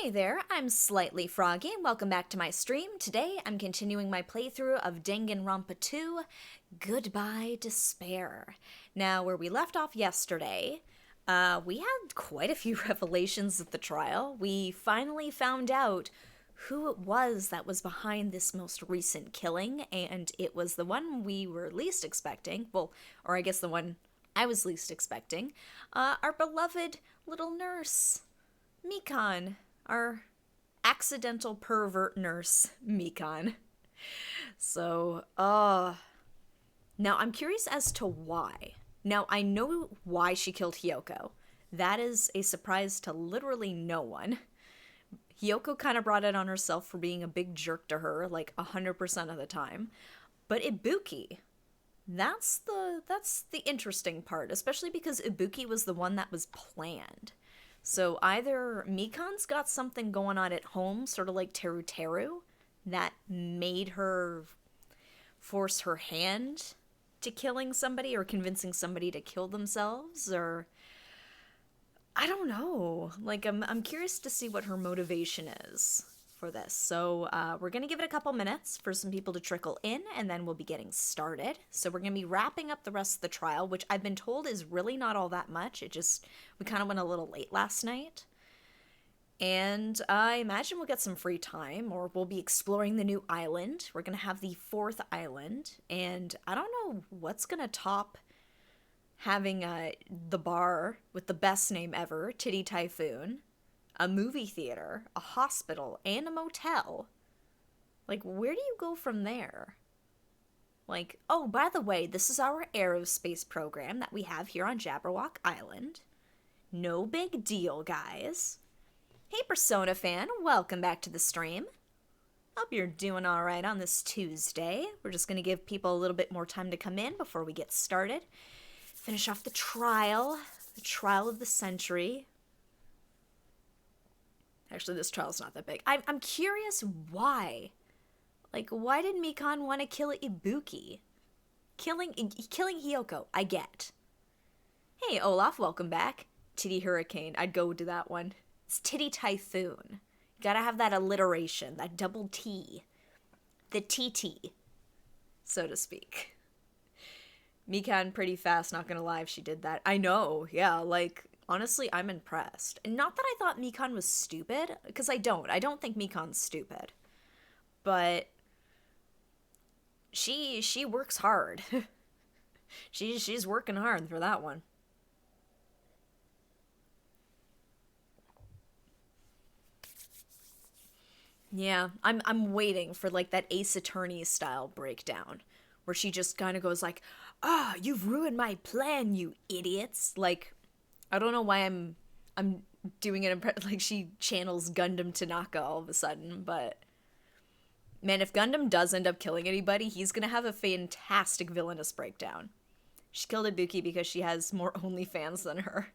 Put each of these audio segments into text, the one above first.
Hey there, I'm Slightly Froggy, and welcome back to my stream. Today, I'm continuing my playthrough of Danganronpa 2, Goodbye Despair. Now, where we left off yesterday, we had quite a few revelations at the trial. We finally found out who it was that was behind this most recent killing, and it was the one we were least expecting. Well, or I guess the one I was least expecting. Our beloved little nurse. Mikan, our accidental pervert nurse, Mikan. So, now I'm curious as to why. Now, I know why she killed Hiyoko. That is a surprise to literally no one. Hiyoko kind of brought it on herself for being a big jerk to her, like 100% of the time. But Ibuki, that's the interesting part, especially because Ibuki was the one that was planned. So either Mikan's got something going on at home, sort of like Teru Teru, that made her force her hand to killing somebody or convincing somebody to kill themselves, or I don't know. Like I'm curious to see what her motivation is for this. So we're gonna give it a couple minutes for some people to trickle in, and then we'll be getting started. So we're gonna be wrapping up the rest of the trial, which I've been told is really not all that much. We kind of went a little late last night. And I imagine we'll get some free time, or we'll be exploring the new island. We're gonna have the fourth island, and I don't know what's gonna top having the bar with the best name ever, Titty Typhoon, a movie theater, a hospital, and a motel. Like, where do you go from there? Like, oh, by the way, this is our aerospace program that we have here on Jabberwock Island. No big deal, guys. Hey, Persona fan, welcome back to the stream. Hope you're doing alright on this Tuesday. We're just gonna give people a little bit more time to come in before we get started. Finish off the trial of the century. Actually, this trial's not that big. I'm curious why. Like, why did Mikan want to kill Ibuki? Killing Hiyoko, I get. Hey, Olaf, welcome back. Titty Hurricane, I'd go to that one. It's Titty Typhoon. You gotta have that alliteration, that double T. The TT, so to speak. Mikan pretty fast, not gonna lie if she did that. I know, yeah, like, honestly, I'm impressed. And not that I thought Mikan was stupid, because I don't think Mikan's stupid. But she works hard. She's working hard for that one. Yeah, I'm waiting for like that Ace Attorney style breakdown where she just kind of goes like, "Ah, you've ruined my plan, you idiots." Like, I don't know why I'm doing it like she channels Gundam Tanaka all of a sudden, but man, if Gundam does end up killing anybody, he's going to have a fantastic villainous breakdown. She killed Ibuki because she has more OnlyFans than her.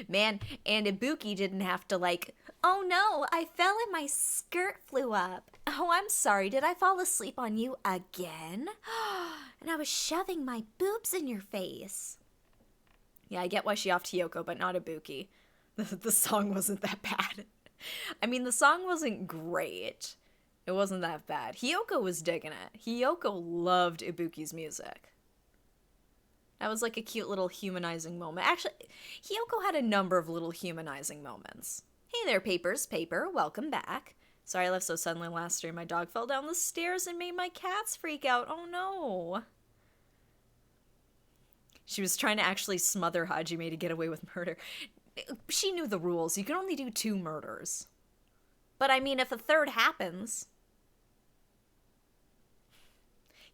Man, and Ibuki didn't have to like, "Oh no, I fell and my skirt flew up. Oh, I'm sorry, did I fall asleep on you again? And I was shoving my boobs in your face." Yeah, I get why she offed Hiyoko, but not Ibuki. The song wasn't that bad. I mean, the song wasn't great. It wasn't that bad. Hiyoko was digging it. Hiyoko loved Ibuki's music. That was like a cute little humanizing moment. Actually, Hiyoko had a number of little humanizing moments. Hey there, Paper, welcome back. Sorry I left so suddenly last stream. My dog fell down the stairs and made my cats freak out. Oh no. She was trying to actually smother Hajime to get away with murder. She knew the rules. You can only do 2 murders. But I mean, if a third happens...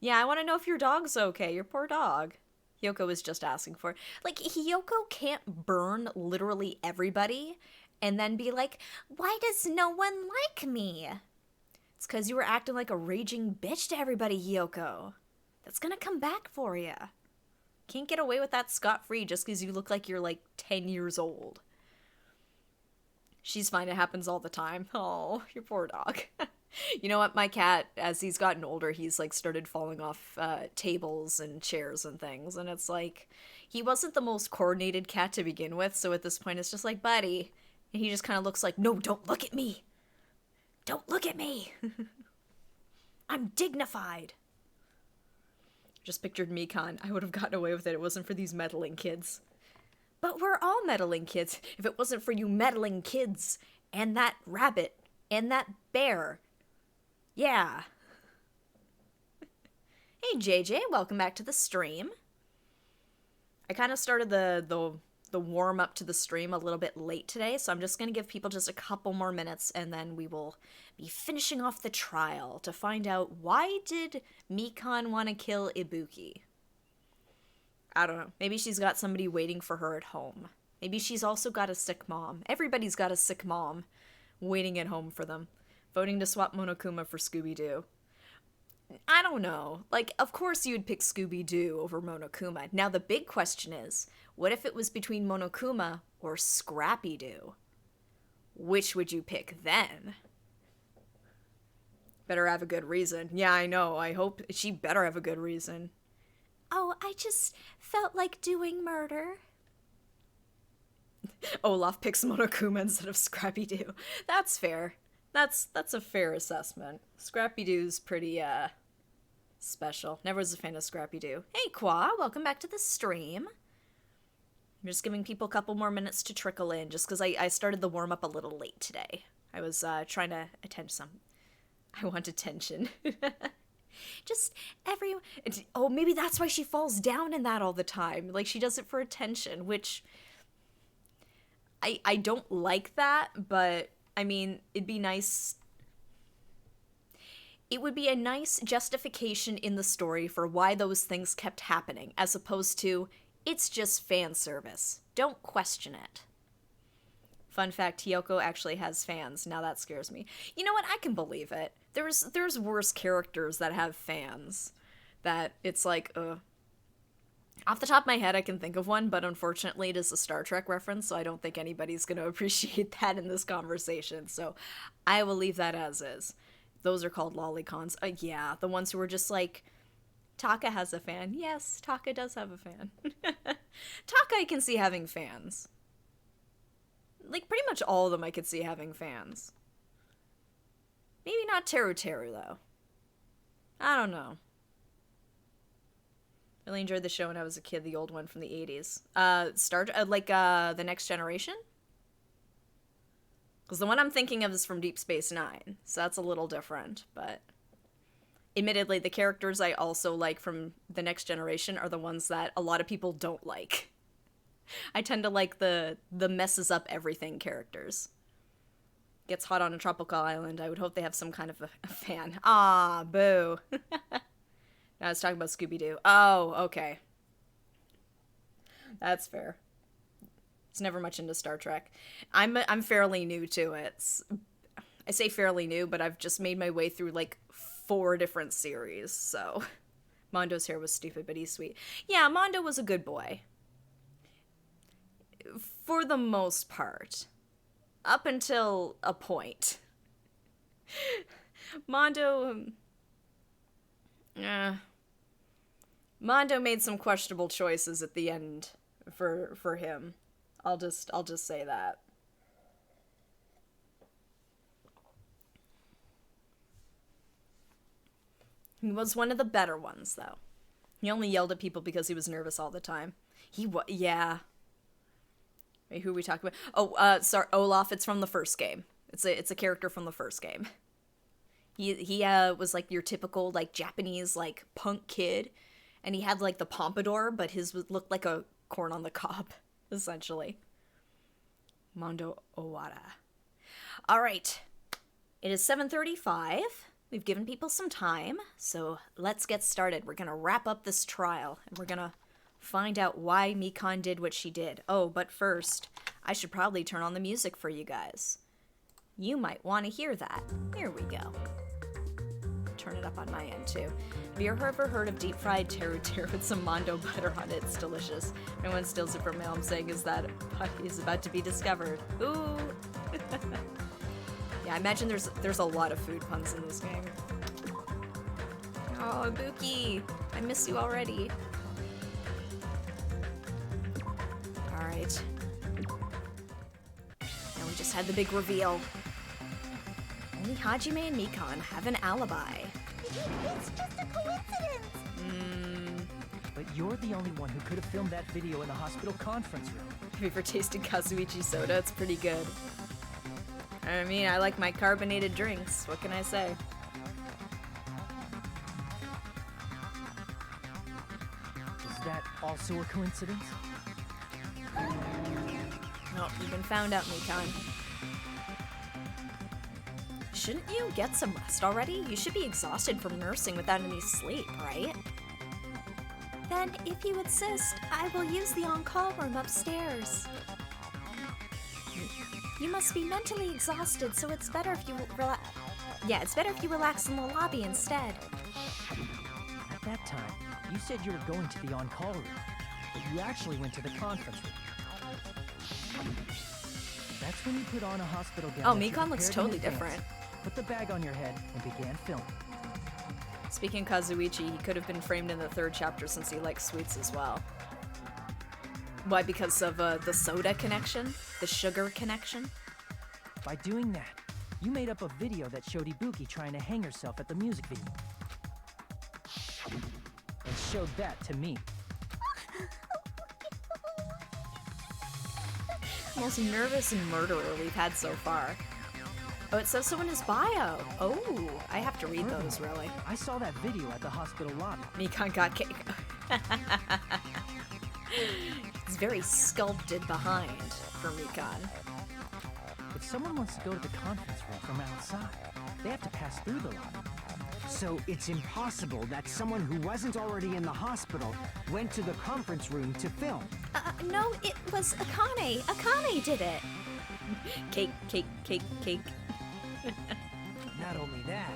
Yeah, I want to know if your dog's okay. Your poor dog. Hiyoko was just asking for it. Like, Hiyoko can't burn literally everybody and then be like, "Why does no one like me?" It's because you were acting like a raging bitch to everybody, Hiyoko. That's gonna come back for you. Can't get away with that scot-free just because you look like you're like 10 years old. She's fine, it happens all the time. Oh, your poor dog. You know what, my cat, as he's gotten older, he's like started falling off tables and chairs and things, and it's like, he wasn't the most coordinated cat to begin with, so at this point it's just like, buddy, And he just kind of looks like, no, don't look at me. Don't look at me. I'm dignified. Just pictured Mikan. I would have gotten away with it. It wasn't for these meddling kids. But we're all meddling kids. If it wasn't for you meddling kids and that rabbit and that bear. Yeah. Hey JJ, welcome back to the stream. I kind of started the warm up to the stream a little bit late today, so I'm just going to give people just a couple more minutes and then we will be finishing off the trial to find out why did Mikan want to kill Ibuki. I don't know. Maybe she's got somebody waiting for her at home. Maybe she's also got a sick mom. Everybody's got a sick mom waiting at home for them. Voting to swap Monokuma for Scooby-Doo. I don't know. Like, of course you'd pick Scooby-Doo over Monokuma. Now the big question is, what if it was between Monokuma or Scrappy-Doo? Which would you pick then? Better have a good reason. Yeah, I know. I hope she better have a good reason. Oh, I just felt like doing murder. Olaf picks Monokuma instead of Scrappy-Doo. That's fair. That's a fair assessment. Scrappy-Doo's pretty, special. Never was a fan of Scrappy-Doo. Hey, Qua, welcome back to the stream. I'm just giving people a couple more minutes to trickle in, just because I started the warm-up a little late today. I was, trying to attend I want attention. Just everyone. Oh, maybe that's why she falls down in that all the time. Like, she does it for attention, which I don't like that, but I mean, it'd be nice. It would be a nice justification in the story for why those things kept happening, as opposed to, it's just fan service. Don't question it. Fun fact, Hiyoko actually has fans. Now that scares me. You know what? I can believe it. There's worse characters that have fans. That it's like, Off the top of my head, I can think of one, but unfortunately it is a Star Trek reference, so I don't think anybody's going to appreciate that in this conversation. So I will leave that as is. Those are called lolicons. Yeah, the ones who are just like, Taka has a fan. Yes, Taka does have a fan. Taka I can see having fans. Like, pretty much all of them I could see having fans. Maybe not Teru Teru, though. I don't know. Really enjoyed the show when I was a kid, the old one from the 80s. The Next Generation? Because the one I'm thinking of is from Deep Space Nine, so that's a little different, but admittedly, the characters I also like from The Next Generation are the ones that a lot of people don't like. I tend to like the messes up everything characters. Gets hot on a tropical island. I would hope they have some kind of a fan. Ah, boo. I was talking about Scooby-Doo. Oh, okay. That's fair. It's never much into Star Trek. I'm fairly new to it. I say fairly new, but I've just made my way through like 4 different series, so Mondo's hair was stupid, but he's sweet. Yeah, Mondo was a good boy. For the most part. Up until a point. Mondo made some questionable choices at the end for him. I'll just say that. He was one of the better ones, though. He only yelled at people because he was nervous all the time. Yeah. Wait, who are we talking about? Oh, sorry, Olaf. It's from the first game. It's a character from the first game. He was like your typical like Japanese like punk kid, and he had like the pompadour, but his looked like a corn on the cob, essentially. Mondo Owara. All right, it is 7:35. We've given people some time, so let's get started. We're gonna wrap up this trial, and we're gonna find out why Mikan did what she did. Oh, but first, I should probably turn on the music for you guys. You might want to hear that. Here we go. Turn it up on my end, too. Have you ever heard of deep-fried Teru Teru with some Mondo butter on it? It's delicious. No one steals it from me. All I'm saying is that puppy is about to be discovered. Ooh! Yeah, I imagine there's a lot of food puns in this game. Oh, Ibuki! I miss you already. Alright. Now we just had the big reveal. Only Hajime and Mikan have an alibi. It's just a coincidence. But you're the only one who could have filmed that video in the hospital conference room. Have you ever tasted Kazuichi soda? It's pretty good. I mean, I like my carbonated drinks. What can I say? Is that also a coincidence? Oh, you've been found out, Mikan. Shouldn't you get some rest already? You should be exhausted from nursing without any sleep, right? Then, if you insist, I will use the on-call room upstairs. You must be mentally exhausted, so it's better if you it's better if you relax in the lobby instead. At that time, you said you were going to the on-call room, but you actually went to the conference room. That's when you put on a hospital gown. Oh, Mikan looks totally different. Put the bag on your head and began filming. Speaking of Kazuichi, he could have been framed in the 3rd chapter since he likes sweets as well. Why? Because of the soda connection? The sugar connection? By doing that, you made up a video that showed Ibuki trying to hang herself at the music video. And showed that to me. Most nervous murderer we've had so far. Oh, it says so in his bio. Oh, I have to read those, really. I saw that video at the hospital lobby. Mikan got cake. It's very sculpted behind for Mikan. If someone wants to go to the conference room from outside, they have to pass through the lobby. So it's impossible that someone who wasn't already in the hospital went to the conference room to film. No, it was Akane. Akane did it. Cake, cake, cake, cake. Not only that,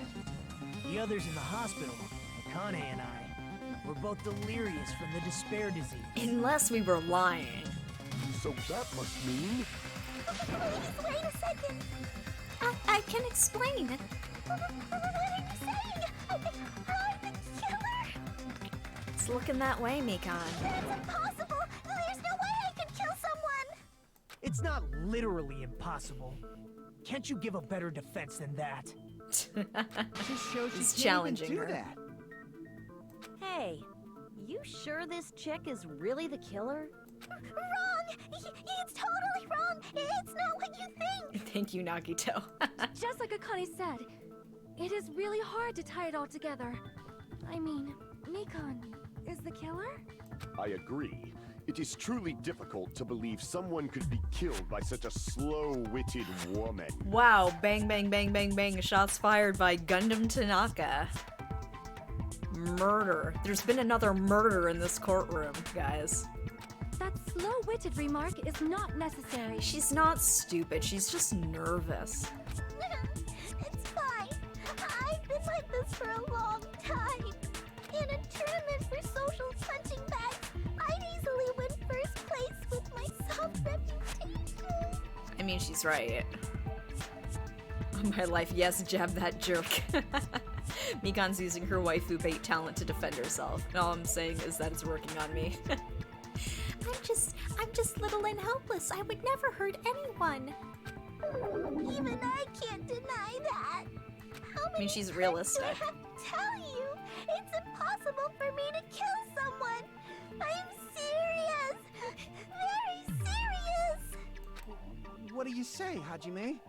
the others in the hospital, Akane and I, were both delirious from the despair disease. Unless we were lying. So that must mean... Please, wait a second. I can explain. What are you saying? I'm the killer? It's looking that way, Mikan. That's impossible. There's no way I could kill someone. It's not literally impossible. Can't you give a better defense than that? Just shows you It's can't challenging even do her. that. Hey, you sure this chick is really the killer? Wrong. It's totally wrong. It's not what you think. Thank you, Nagito. Just like Akane said, it is really hard to tie it all together. I mean, Mikan is the killer? I agree. It is truly difficult to believe someone could be killed by such a slow-witted woman. Wow, bang, bang, bang, bang, bang. Shots fired by Gundam Tanaka. Murder. There's been another murder in this courtroom, guys. That slow-witted remark is not necessary. She's not stupid, she's just nervous. It's fine. I've been like this for a long time. In a tournament for social punching bags, I'd easily win first place with my soft reputation. I mean, she's right. Oh, my life, yes, jab that jerk. Mikan's using her waifu bait talent to defend herself. And all I'm saying is that it's working on me. I'm just little and helpless. I would never hurt anyone. Even I can't deny that. How many she's times realistic. do I have to tell you? It's impossible for me to kill someone. I'm serious. Very serious. What do you say, Hajime?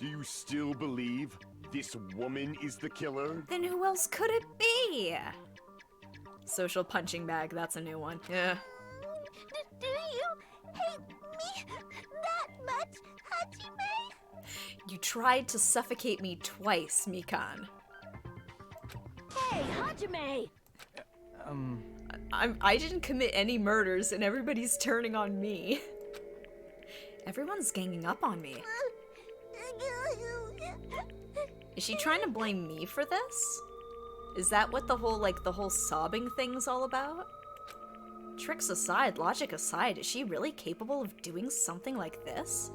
Do you still believe this woman is the killer? Then who else could it be? Social punching bag, that's a new one. Yeah. Do you hate me that much, Hajime? You tried to suffocate me twice, Mikan. Hey, Hajime! I didn't commit any murders and everybody's turning on me. Everyone's ganging up on me. Is she trying to blame me for this? Is that what the whole sobbing thing's all about? Tricks aside, logic aside, is she really capable of doing something like this?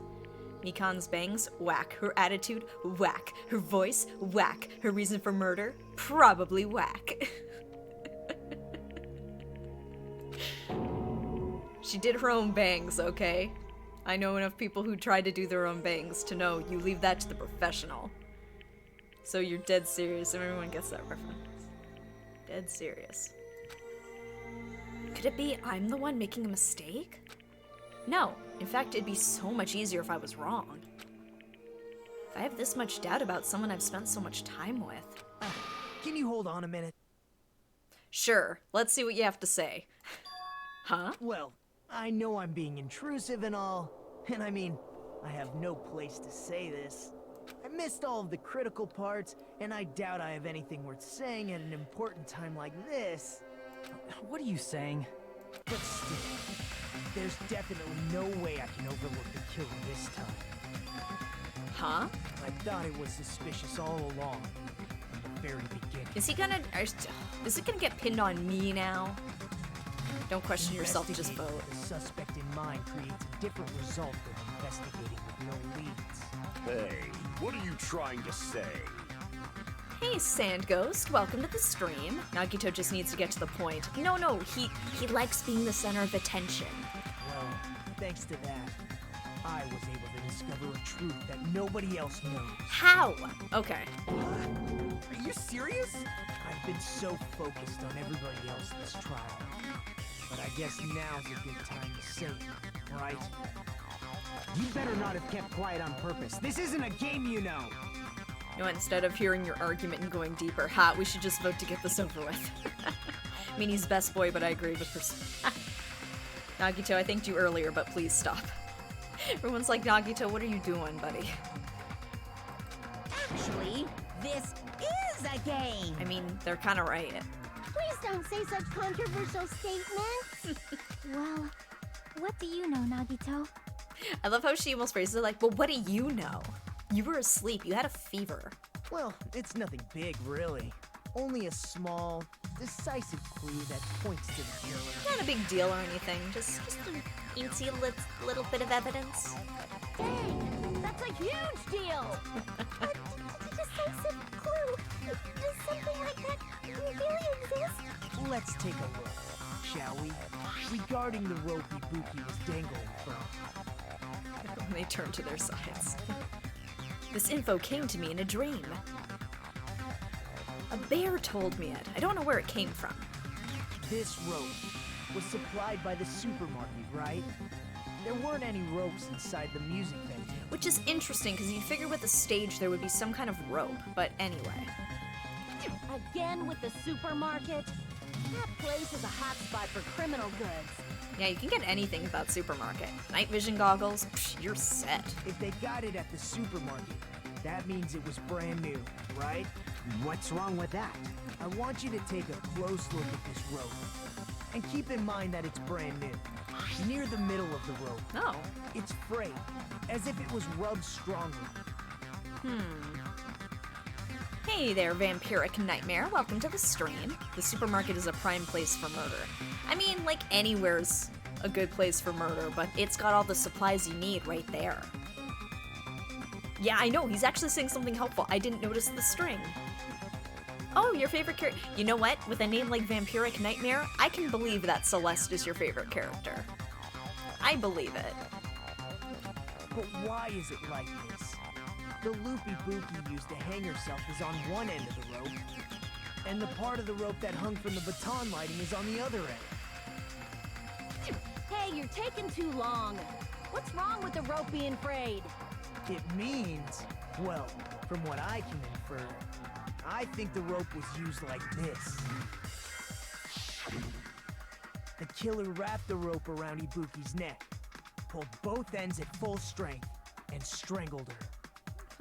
Mikan's bangs, whack. Her attitude, whack. Her voice, whack. Her reason for murder, probably whack. She did her own bangs, okay? I know enough people who try to do their own bangs to know you leave that to the professional. So you're dead serious, and everyone gets that reference. Dead serious. Could it be I'm the one making a mistake? No. In fact, it'd be so much easier if I was wrong. If I have this much doubt about someone I've spent so much time with. Can you hold on a minute? Sure, let's see what you have to say. Huh? Well, I know I'm being intrusive and all, and I mean, I have no place to say this. I missed all of the critical parts, and I doubt I have anything worth saying at an important time like this. What are you saying? But still, there's definitely no way I can overlook the killer this time. Huh? I thought it was suspicious all along, from the very beginning. Is he gonna... Is it gonna get pinned on me now? Don't question yourself, just Investigating vote. with the suspect in mind creates a different result than investigating with no leads. Hey, what are you trying to say? Hey, Sand Ghost, welcome to the stream. Nagito just needs to get to the point. No, he likes being the center of attention. Well, thanks to that, I was able to discover a truth that nobody else knows. How? Okay. Are you serious? I've been so focused on everybody else this trial. But I guess now's a good time to say it, right? You better not have kept quiet on purpose. This isn't a game, you know. No, instead of hearing your argument and going deeper, we should just vote to get this over with. I mean, he's best boy, but I agree with Nagito, I thanked you earlier, but please stop. Everyone's like, Nagito, what are you doing, buddy? Actually, this is a game. I mean, they're kind of right. Please don't say such controversial statements. Well, what do you know, Nagito? I love how she almost phrases it like, well, what do you know? You were asleep. You had a fever. Well, it's nothing big, really. Only a small, decisive clue that points to the killer. Not a big deal or anything. Just an eensy little bit of evidence. Dang, that's a huge deal. A decisive clue. Does something like that really exist? Let's take a look, shall we? Regarding the rope Ibuki was dangling from. They turn to their sides. This info came to me in a dream. A bear told me it. I don't know where it came from. This rope was supplied by the supermarket, right? There weren't any ropes inside the music venue. Which is interesting, because you'd figure with a stage there would be some kind of rope. But anyway. Again with the supermarket? That place is a hotspot for criminal goods. Yeah, you can get anything at that supermarket. Night vision goggles, psh, you're set. If they got it at the supermarket, that means it was brand new, right? What's wrong with that? I want you to take a close look at this rope. And keep in mind that it's brand new. Near the middle of the rope. Oh. It's frayed, as if it was rubbed strongly. Hey there, Vampiric Nightmare. Welcome to the stream. The supermarket is a prime place for murder. I mean, like, anywhere's a good place for murder, but it's got all the supplies you need right there. Yeah, I know, he's actually saying something helpful. I didn't notice the string. Oh, your favorite character. You know what? With a name like Vampiric Nightmare, I can believe that Celeste is your favorite character. I believe it. But why is it like this? The loop Ibuki used to hang herself is on one end of the rope, and the part of the rope that hung from the baton lighting is on the other end. Hey, you're taking too long. What's wrong with the rope being frayed? It means, well, from what I can infer, I think the rope was used like this. The killer wrapped the rope around Ibuki's neck, pulled both ends at full strength, and strangled her.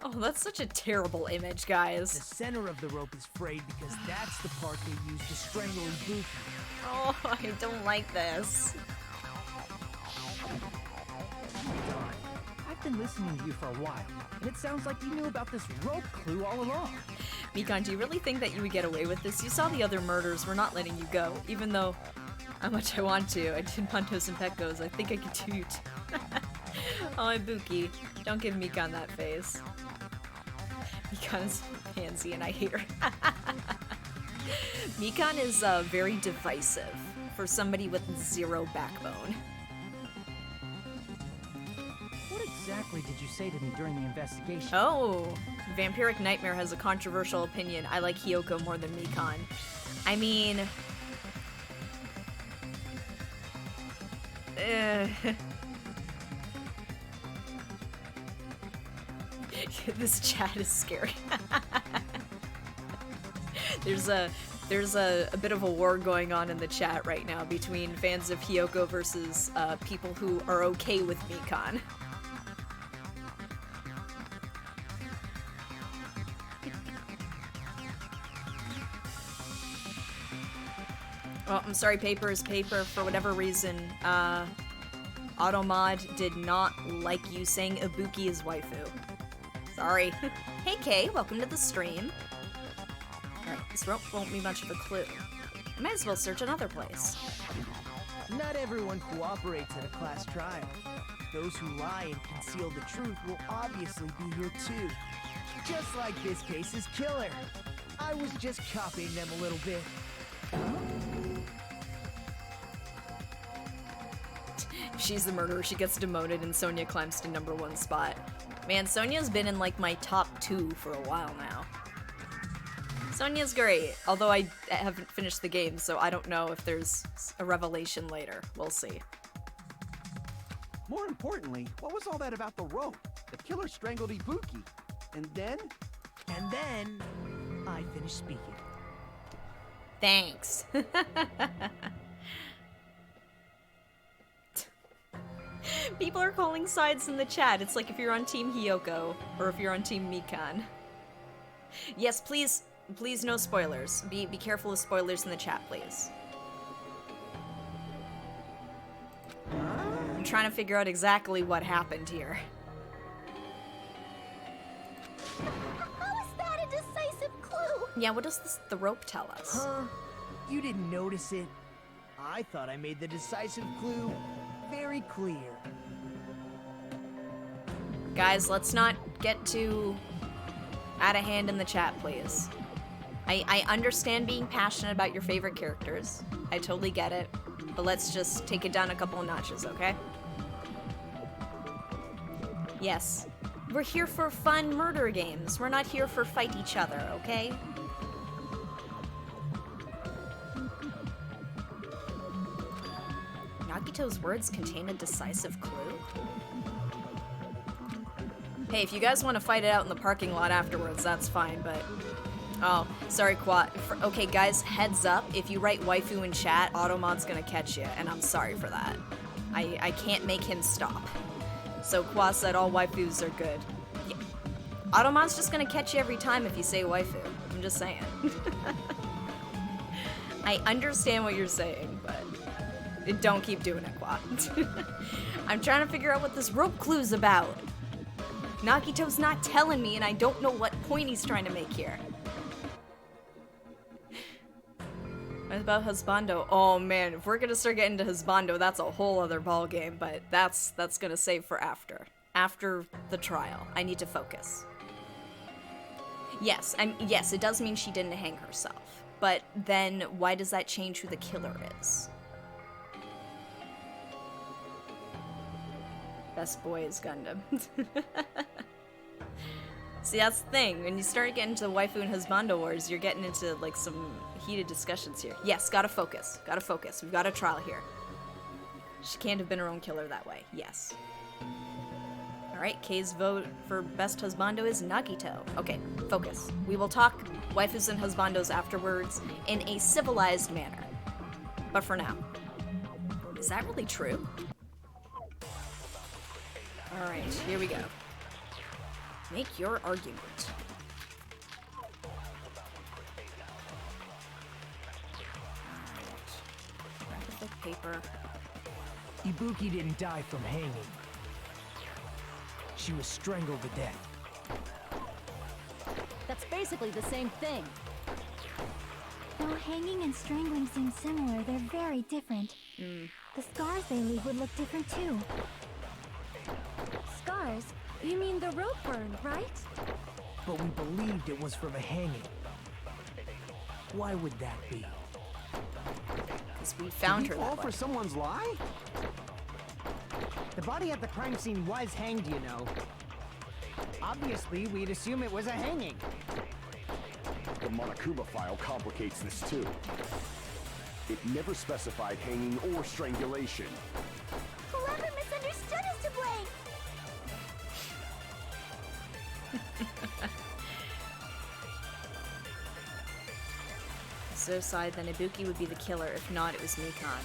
Oh, that's such a terrible image, The guys. center of the rope is frayed because that's the part they used to strangle Ibuki. Oh, I don't like this. Don, I've been listening to you for a while, and it sounds like you knew about this rope clue all along. Mikan, do you really think that you would get away with this? You saw the other murders were not letting you go, even though how much I want to. I did Puntos and Pecos. I think I could toot. Oh, Ibuki. Don't give Mikan that face. Mikan is pansy and I hate her. Mikan is very divisive for somebody with zero backbone. exactly did you say to me during the investigation? Oh, Vampiric Nightmare has a controversial opinion. I like Hiyoko more than Mikan. I mean... This chat is scary. There's a bit of a war going on in the chat right now between fans of Hiyoko versus people who are okay with Mikan. Oh, I'm sorry, paper is paper. For whatever reason, Automod did not like you saying Ibuki is waifu. Sorry. Hey Kay, welcome to the stream. Alright, this won't be much of a clue. I might as well search another place. Not everyone cooperates at a class trial. Those who lie and conceal the truth will obviously be here too. Just like this case's killer. I was just copying them a little bit. She's the murderer, she gets demoted, and Sonia climbs to #1 spot. Man, Sonia's been in like my top 2 for a while now. Sonia's great, although I haven't finished the game, so I don't know if there's a revelation later. We'll see. More importantly, what was all that about the rope? The killer strangled Ibuki. And then? And then, I finished speaking. Thanks. People are calling sides in the chat. It's like if you're on Team Hiyoko or if you're on Team Mikan. Yes, please no spoilers. Be careful of spoilers in the chat, please. I'm trying to figure out exactly what happened here. How is that a decisive clue? Yeah, what does the rope tell us? Huh? You didn't notice it? I thought I made the decisive clue very clear. Guys, let's not get too out of hand in the chat, please. I understand being passionate about your favorite characters. I totally get it. But let's just take it down a couple of notches, okay? Yes. We're here for fun murder games. We're not here for fight each other, okay? Nagito's words contain a decisive clue? Hey, if you guys want to fight it out in the parking lot afterwards, that's fine, but... Oh, sorry, Quat. Okay, guys, heads up. If you write waifu in chat, Automod's gonna catch you, and I'm sorry for that. I can't make him stop. So Quat said all waifus are good. Yeah. Automod's just gonna catch you every time if you say waifu. I'm just saying. I understand what you're saying, but don't keep doing it, Quat. I'm trying to figure out what this rope clue's about. Nagito's not telling me, and I don't know what point he's trying to make here. What about husbando? Oh man, if we're gonna start getting into husbando, that's a whole other ball game. But that's gonna save for after the trial. I need to focus. Yes, yes, it does mean she didn't hang herself. But then, why does that change who the killer is? Best boy is Gundam. See, that's the thing. When you start getting into waifu and husbando wars, you're getting into, like, some heated discussions here. Yes, gotta focus. Gotta focus. We've got a trial here. She can't have been her own killer that way. Yes. Alright, Kay's vote for best husbando is Nagito. Okay, focus. We will talk waifus and husbandos afterwards in a civilized manner. But for now. Is that really true? Alright, here we go. Make your argument. Alright. Grab a thick paper. Ibuki didn't die from hanging. She was strangled to death. That's basically the same thing. While hanging and strangling seem similar, they're very different. The scars they leave would look different too. Scars? You mean the rope burn, right? But we believed it was from a hanging. Why would that be? Because we found her Did he fall that for way. someone's lie? The body at the crime scene was hanged, you know. Obviously, we'd assume it was a hanging. The Monokuma file complicates this too. It never specified hanging or strangulation. Whoever misunderstood is to blame. So side, then Ibuki would be the killer. If not, it was Mikan.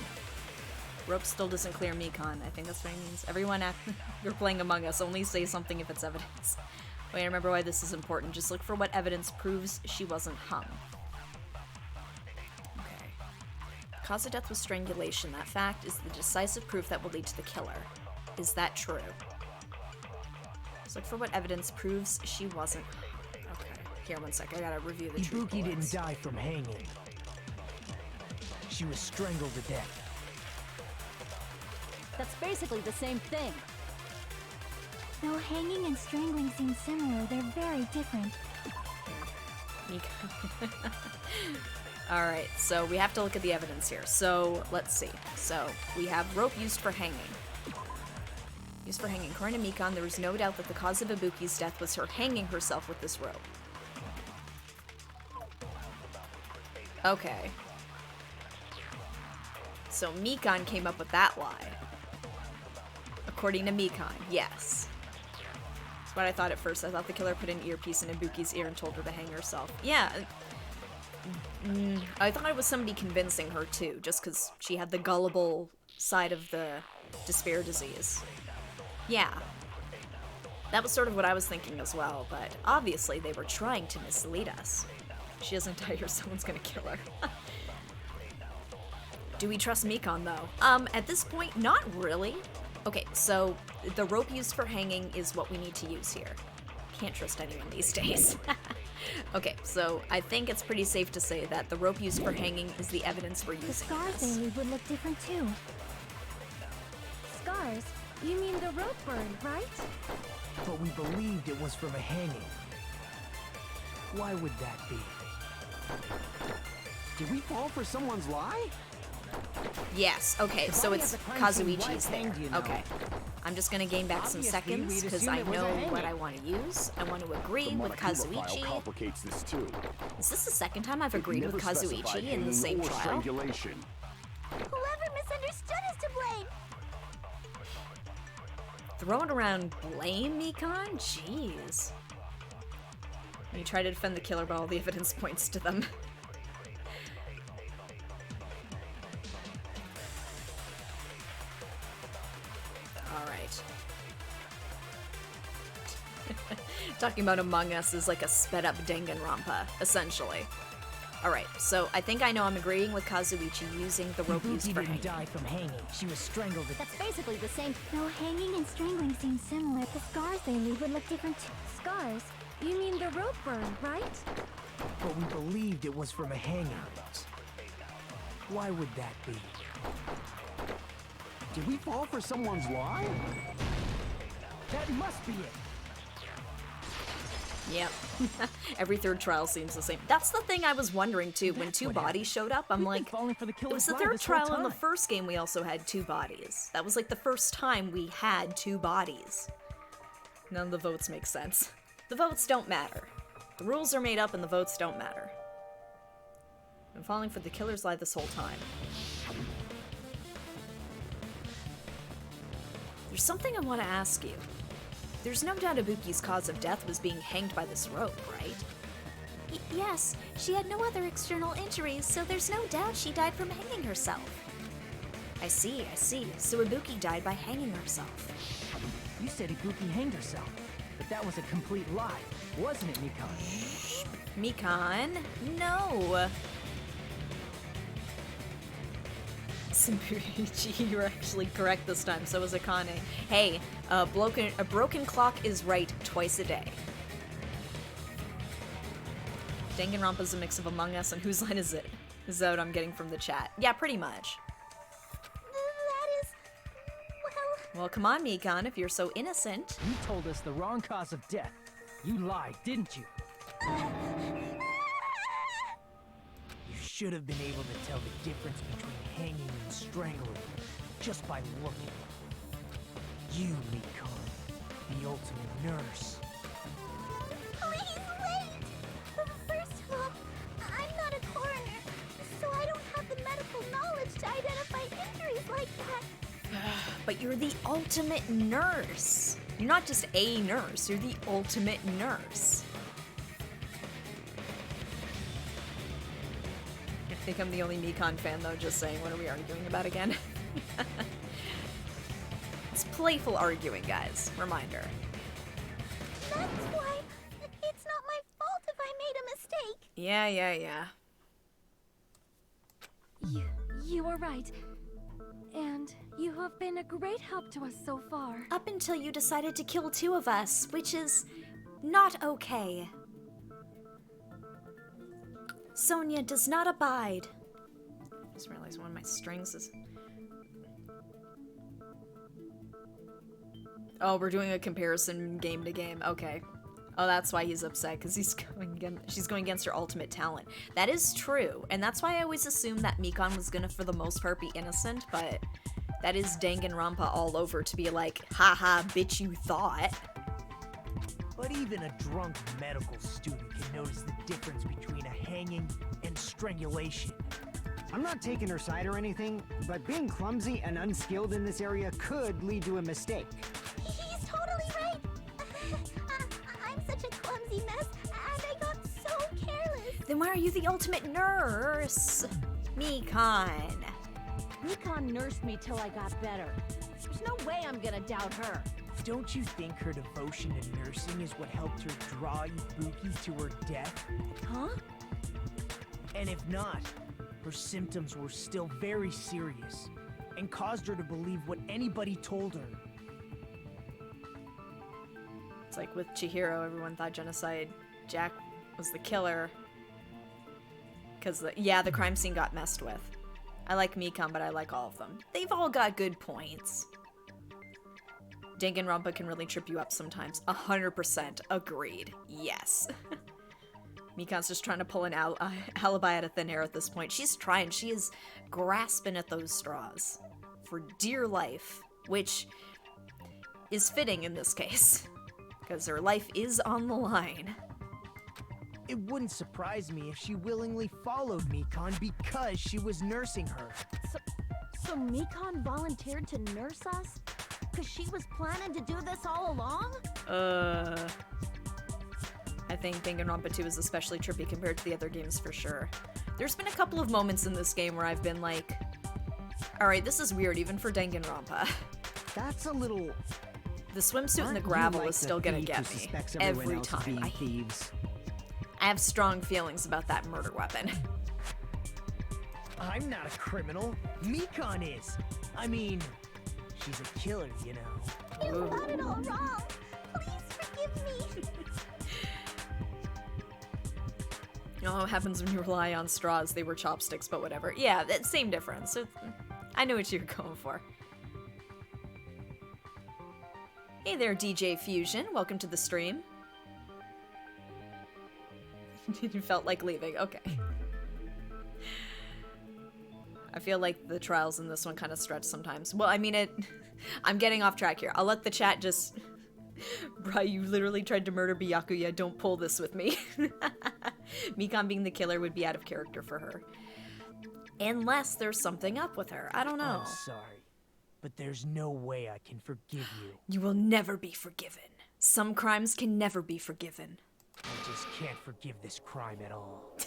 Rope still doesn't clear Mikan. I think that's what it means. Everyone you're playing Among Us. Only say something if it's evidence. Wait, I remember why this is important. Just look for what evidence proves she wasn't hung. Okay. Cause of death was strangulation. That fact is the decisive proof that will lead to the killer. Is that true? Just look for what evidence proves she wasn't hung. Okay. Here, one sec. I gotta review the truth Ibuki Didn't bullets. die from hanging. She was strangled to death. That's basically the same thing. Though hanging and strangling seem similar, they're very different. Alright, so we have to look at the evidence here. So, let's see. So, we have rope used for hanging. Used for hanging. According to Mikan, there was no doubt that the cause of Ibuki's death was her hanging herself with this rope. Okay. So, Mikan came up with that lie. According to Mikan, yes. That's what I thought at first. I thought the killer put an earpiece in Ibuki's ear and told her to hang herself. Yeah. I thought it was somebody convincing her too, just because she had the gullible side of the despair disease. Yeah. That was sort of what I was thinking as well, but obviously they were trying to mislead us. If she doesn't die here, someone's gonna kill her. Do we trust Mikan though? At this point, not really. Okay, so the rope used for hanging is what we need to use here. Can't trust anyone these days. Okay, so I think it's pretty safe to say that the rope used for hanging is the evidence we're The using in scars this. they leave would look different too. Scars? You mean the rope burn, right? But we believed it was from a hanging. Why would that be? Did we fall for someone's lie? Yes, okay, The so body it's at the crime scene Kazuichi's was there. hanged, you know. Okay. I'm just gonna gain back some Obviously, seconds we'd because assume I it was a know hanging. what I want to use. I want to The agree with Monokuma file Kazuichi. complicates this too. Is this the second time I've It agreed with never specified Kazuichi in hanging the same or trial? strangulation. Whoever misunderstood is to blame. Throwing around blame, Mikan? Jeez. You try to defend the killer, but all the evidence points to them. Alright. Talking about Among Us is like a sped up Danganronpa, essentially. Alright, so I think I know I'm agreeing with Kazuichi using the rope used Ibuki for didn't hanging. die from hanging. She was strangled to That's basically the same. Though hanging and strangling seem similar, the scars they leave would look different too. Scars? You mean the rope burn, right? But we believed it was from a hanging. Why would that be? Did we fall for someone's lie? That must be it. Yep. Every third trial seems the same. That's the thing I was wondering too. When That's two what bodies showed up, I'm We've been like, falling for the it killer's was the lie third this whole trial in the time. first game we also had two bodies. That was like the first time we had two bodies. None of the votes make sense. The votes don't matter. The rules are made up and the votes don't matter. I'm falling for the killer's lie this whole time. There's something I want to ask you. There's no doubt Ibuki's cause of death was being hanged by this rope, right? Yes, she had no other external injuries, so there's no doubt she died from hanging herself. I see. So Ibuki died by hanging herself. You said Ibuki hanged herself, but that was a complete lie, wasn't it, Mikan? Mikan, no. Simbuichi, you were actually correct this time, so was Akane. Hey, a broken clock is right twice a day. Danganronpa's a mix of Among Us and whose line is it? Is that what I'm getting from the chat? Yeah, pretty much. That is... well... Well, come on, Mikan, if you're so innocent. You told us the wrong cause of death. You lied, didn't you? You should have been able to tell the difference between hanging and strangling just by looking. You, Mikon, the ultimate nurse. Please wait! First of all, I'm not a coroner, so I don't have the medical knowledge to identify injuries like that. But you're the ultimate nurse. You're not just a nurse, you're the ultimate nurse. I think I'm the only Mikon fan though, just saying, what are we arguing about again? It's playful arguing, guys. Reminder. That's why it's not my fault if I made a mistake. Yeah. You were right. And you have been a great help to us so far. Up until you decided to kill two of us, which is not okay. Sonia does not abide. I just realized one of my strings is... Oh, we're doing a comparison game to game. Okay. Oh, that's why he's upset, because she's going against her ultimate talent. That is true, and that's why I always assumed that Mikon was gonna, for the most part, be innocent, but that is Danganronpa all over to be like, haha, bitch, you thought. But even a drunk medical student can notice the difference between a hanging and strangulation. I'm not taking her side or anything, but being clumsy and unskilled in this area could lead to a mistake. He's totally right. I'm such a clumsy mess, and I got so careless. Then why are you the ultimate nurse? Mikon. Mikon nursed me till I got better. There's no way I'm gonna doubt her. Don't you think her devotion to nursing is what helped her draw Ibuki to her death? Huh? And if not, her symptoms were still very serious and caused her to believe what anybody told her. It's like with Chihiro, everyone thought genocide. Jack was the killer. Because, the crime scene got messed with. I like Mikon, but I like all of them. They've all got good points. Danganronpa can really trip you up sometimes. 100% agreed. Yes. Mikon's just trying to pull an alibi out of thin air at this point. She's trying. She is grasping at those straws for dear life, which is fitting in this case, because her life is on the line. It wouldn't surprise me if she willingly followed Mikon because she was nursing her. So Mikon volunteered to nurse us? Because she was planning to do this all along? I think Danganronpa 2 is especially trippy compared to the other games for sure. There's been a couple of moments in this game where I've been like, alright, this is weird even for Danganronpa. That's a little... The swimsuit and the gravel is still gonna get me every time. I have strong feelings about that murder weapon. I'm not a criminal. Mikon is. I mean, she's a killer, you know. You got it all wrong. Please forgive me. You know what happens when you rely on straws? They were chopsticks, but whatever. Yeah, that same difference. So, I know what you're going for. Hey there, DJ Fusion. Welcome to the stream. You felt like leaving. Okay. I feel like the trials in this one kind of stretch sometimes. Well, I mean, I'm getting off track here. I'll let the chat just... Bri, you literally tried to murder Byakuya. Don't pull this with me. Mikon being the killer would be out of character for her. Unless there's something up with her. I don't know. I'm sorry, but there's no way I can forgive you. You will never be forgiven. Some crimes can never be forgiven. I just can't forgive this crime at all.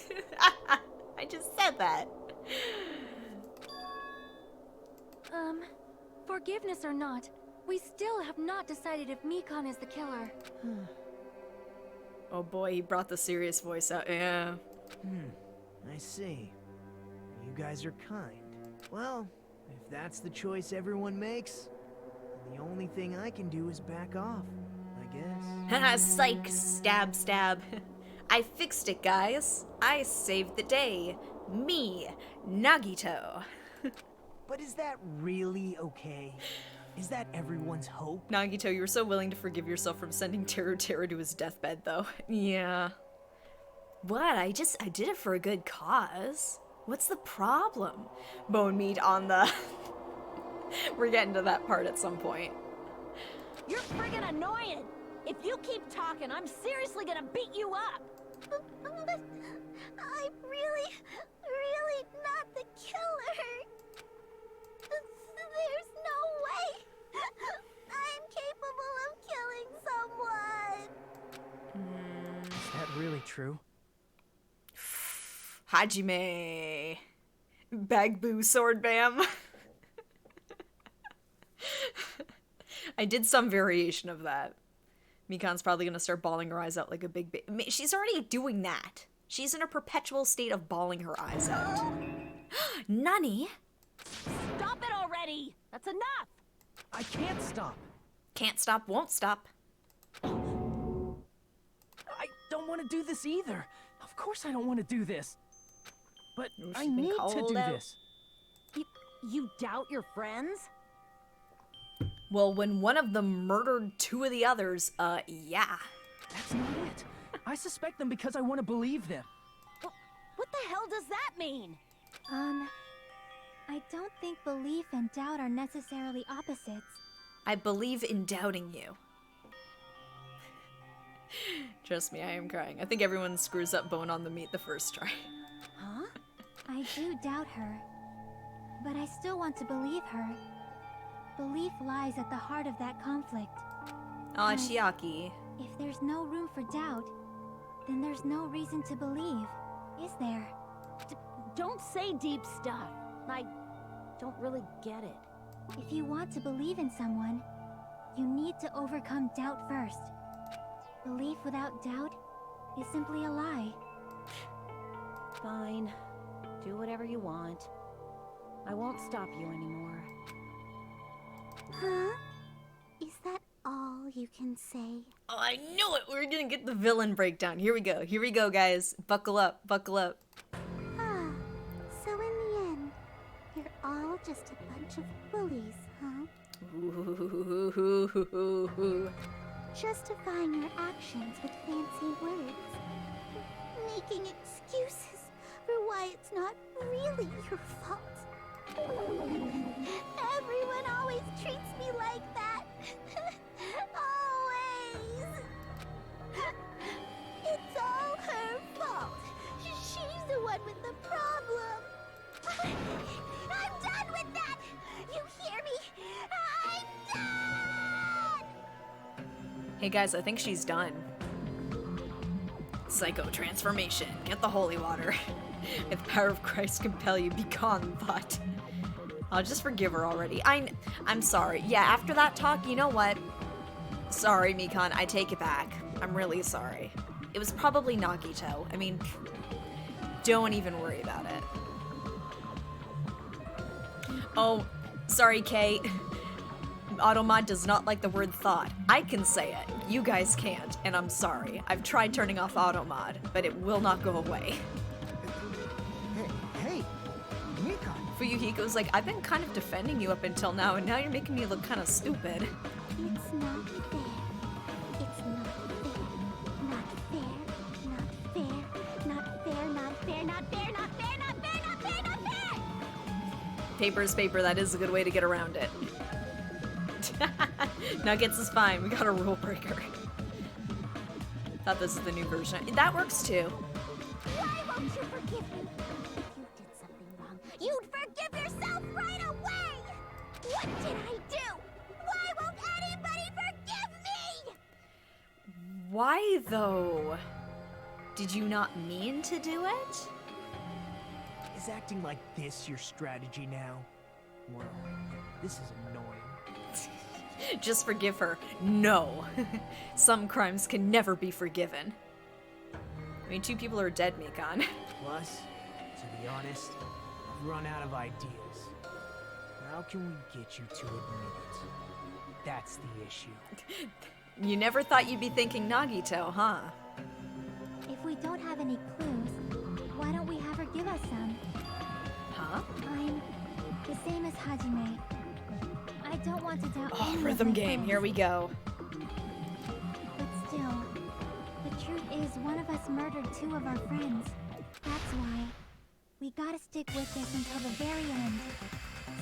I just said that. Forgiveness or not, we still have not decided if Mikon is the killer. Oh boy, he brought the serious voice out. Yeah. I see. You guys are kind. Well, if that's the choice everyone makes, then the only thing I can do is back off, I guess. Psych, stab, stab. I fixed it, guys. I saved the day. Me, Nagito. But is that really okay? Is that everyone's hope? Nagito, you were so willing to forgive yourself from sending Teru to his deathbed, though. Yeah. What? I did it for a good cause. What's the problem? Bone meat on the... We're getting to that part at some point. You're friggin' annoying! If you keep talking, I'm seriously gonna beat you up! But I'm really, really not the killer. There's no way I'm capable of killing someone. Is that really true? Hajime. Bagboo sword bam. I did some variation of that. Mikan's probably gonna start bawling her eyes out like a big baby. She's already doing that. She's in a perpetual state of bawling her eyes out. Nani? Stop it already! That's enough! I can't stop. Can't stop, won't stop. I don't want to do this either. Of course I don't want to do this. But I been need to called do out. this. You doubt your friends? Well, when one of them murdered two of the others, yeah. That's not it. I suspect them because I want to believe them. What the hell does that mean? I don't think belief and doubt are necessarily opposites. I believe in doubting you. Trust me, I am crying. I think everyone screws up bone on the meat the first try. Huh? I do doubt her, but I still want to believe her. Belief lies at the heart of that conflict. Aw, Chiaki. If there's no room for doubt, then there's no reason to believe, is there? Don't say deep stuff. I don't really get it. If you want to believe in someone, you need to overcome doubt first. Belief without doubt is simply a lie. Fine. Do whatever you want. I won't stop you anymore. Huh? Is that all you can say? Oh, I knew it! We're gonna get the villain breakdown. Here we go. Here we go, guys. Buckle up. Buckle up. Ah, so in the end, you're all just a bunch of bullies, huh? Ooh. Justifying your actions with fancy words. Making excuses for why it's not really your fault. Everyone always treats me like that. Always. It's all her fault. She's the one with the problem. I'm done with that. You hear me? I'm done. Hey guys, I think she's done. Psycho transformation. Get the holy water. If the power of Christ compel you, be gone, thought. I'll just forgive her already. I'm sorry. Yeah, after that talk, you know what? Sorry, Mikan, I take it back. I'm really sorry. It was probably Nagito. I mean, don't even worry about it. Oh, sorry, Kate. Automod does not like the word thought. I can say it. You guys can't, and I'm sorry. I've tried turning off Automod, but it will not go away. Hey, Mikan. Fuyuhiko's like, I've been kind of defending you up until now, and now you're making me look kind of stupid. It's not fair. It's not fair. Not fair. Not fair. Not fair. Not fair. Not fair. Not fair. Not fair. Not fair. Not fair. Paper is paper. That is a good way to get around it. Nuggets is fine. We got a rule breaker. Thought this is the new version. That works too. Why won't you forgive me? If you did something wrong, you'd forgive yourself right away! What did I do? Why won't anybody forgive me? Why though? Did you not mean to do it? Is acting like this your strategy now? Well, this is annoying. Just forgive her. No. Some crimes can never be forgiven. I mean, two people are dead, Mikan. Plus, to be honest, I've run out of ideas. How can we get you to admit it? That's the issue. You never thought you'd be thinking Nagito, huh? If we don't have any clues, why don't we have her give us some? Huh? I'm the same as Hajime. I don't want to doubt Oh, any of rhythm my game. friends. Here we go. But still, the truth is one of us murdered two of our friends. That's why we gotta stick with this until the very end,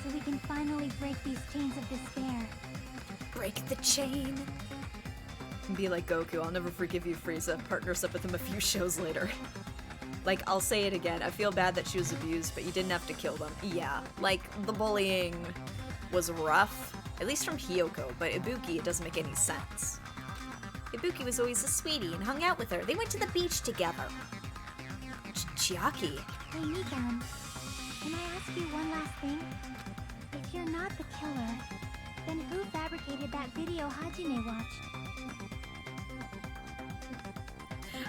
so we can finally break these chains of despair. break the chain. And be like Goku, I'll never forgive you, Frieza. Partners up with him a few shows later. Like, I'll say it again, I feel bad that she was abused, but you didn't have to kill them. Yeah, like, the bullying was rough, at least from Hiyoko, but Ibuki, it doesn't make any sense. Ibuki was always a sweetie and hung out with her. They went to the beach together. Chiaki. Hey, Mikan, can I ask you one last thing? If you're not the killer, then who fabricated that video Hajime watched?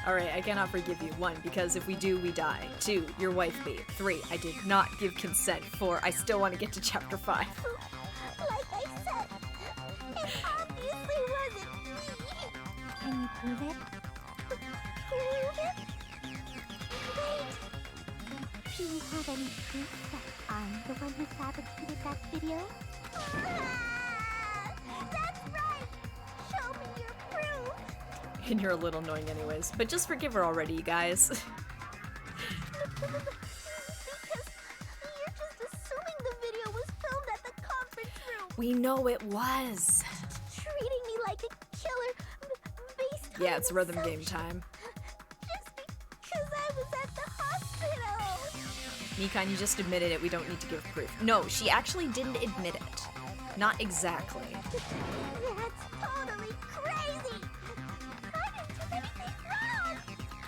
Alright, I cannot forgive you. 1, because if we do, we die. 2, your wife beat. 3, I did not give consent. 4, I still want to get to chapter 5. Like I said, it obviously wasn't me. Can you prove it? Prove it? Wait. Do you have any proof that I'm the one who fabricated that video? That's right. Show me your proof. And you're a little annoying anyways. But just forgive her already, you guys. Because you're just assuming the video was filmed at the conference room. We know it was. Treating me like a killer based on Yeah, it's an rhythm game assumption. time. Just because I was at the hospital. Mikan, you just admitted it. We don't need to give proof. No, she actually didn't admit it. Not exactly. That's totally crazy. I didn't do anything wrong.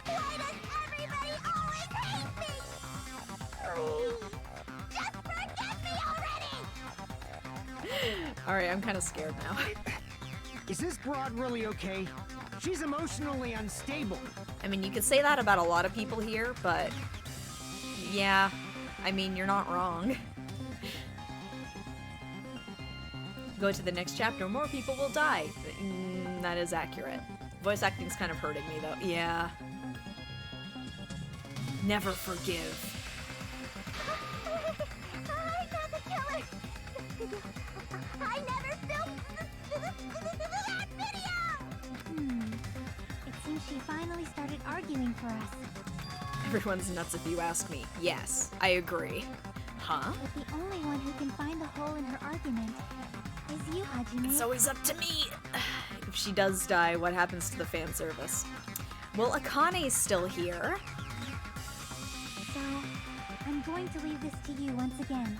Why does everybody always hate me? Please, just forgive me already. Alright, I'm kind of scared now. Is this broad really okay? She's emotionally unstable. I mean, you could say that about a lot of people here, but yeah, I mean, you're not wrong. Go to the next chapter, more people will die. That is accurate. Voice acting's kind of hurting me, though. Yeah. Never forgive. I'm not the killer. I never filmed that video. It seems she finally started arguing for us. Everyone's nuts if you ask me. Yes, I agree. Huh? But the only one who can find the hole in her argument is you, Hajime. It's always up to me. If she does die, what happens to the fan service? Well, Akane's still here. So, I'm going to leave this to you once again.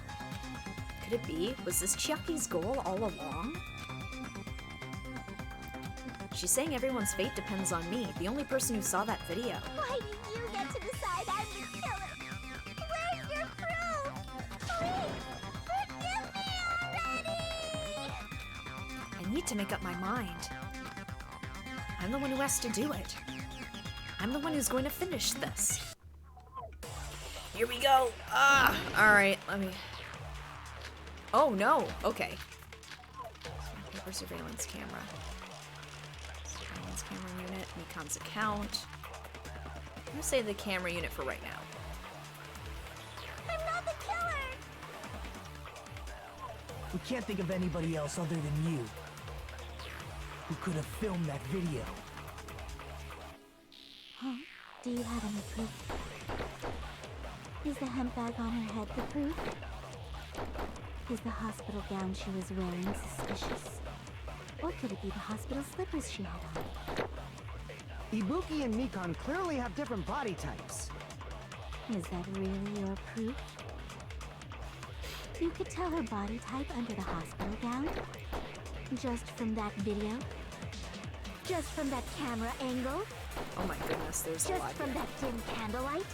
Could it be? Was this Chiaki's goal all along? She's saying everyone's fate depends on me, the only person who saw that video. Why do you get to decide I'm the killer? Where's your proof? Please, forgive me already! I need to make up my mind. I'm the one who has to do it. I'm the one who's going to finish this. Here we go. Alright, let me... Oh, no. Okay. Paper surveillance camera. Surveillance camera unit. Mikan's account. I'm gonna say the camera unit for right now. I'm not the killer! We can't think of anybody else other than you who could have filmed that video. Huh? Do you have any proof? Is the hemp bag on her head the proof? Is the hospital gown she was wearing suspicious? Or could it be the hospital slippers she had on? Ibuki and Mikan clearly have different body types. Is that really your proof? You could tell her body type under the hospital gown? Just from that video? Just from that camera angle? Oh my goodness, there's a Just lot from here. that dim candlelight?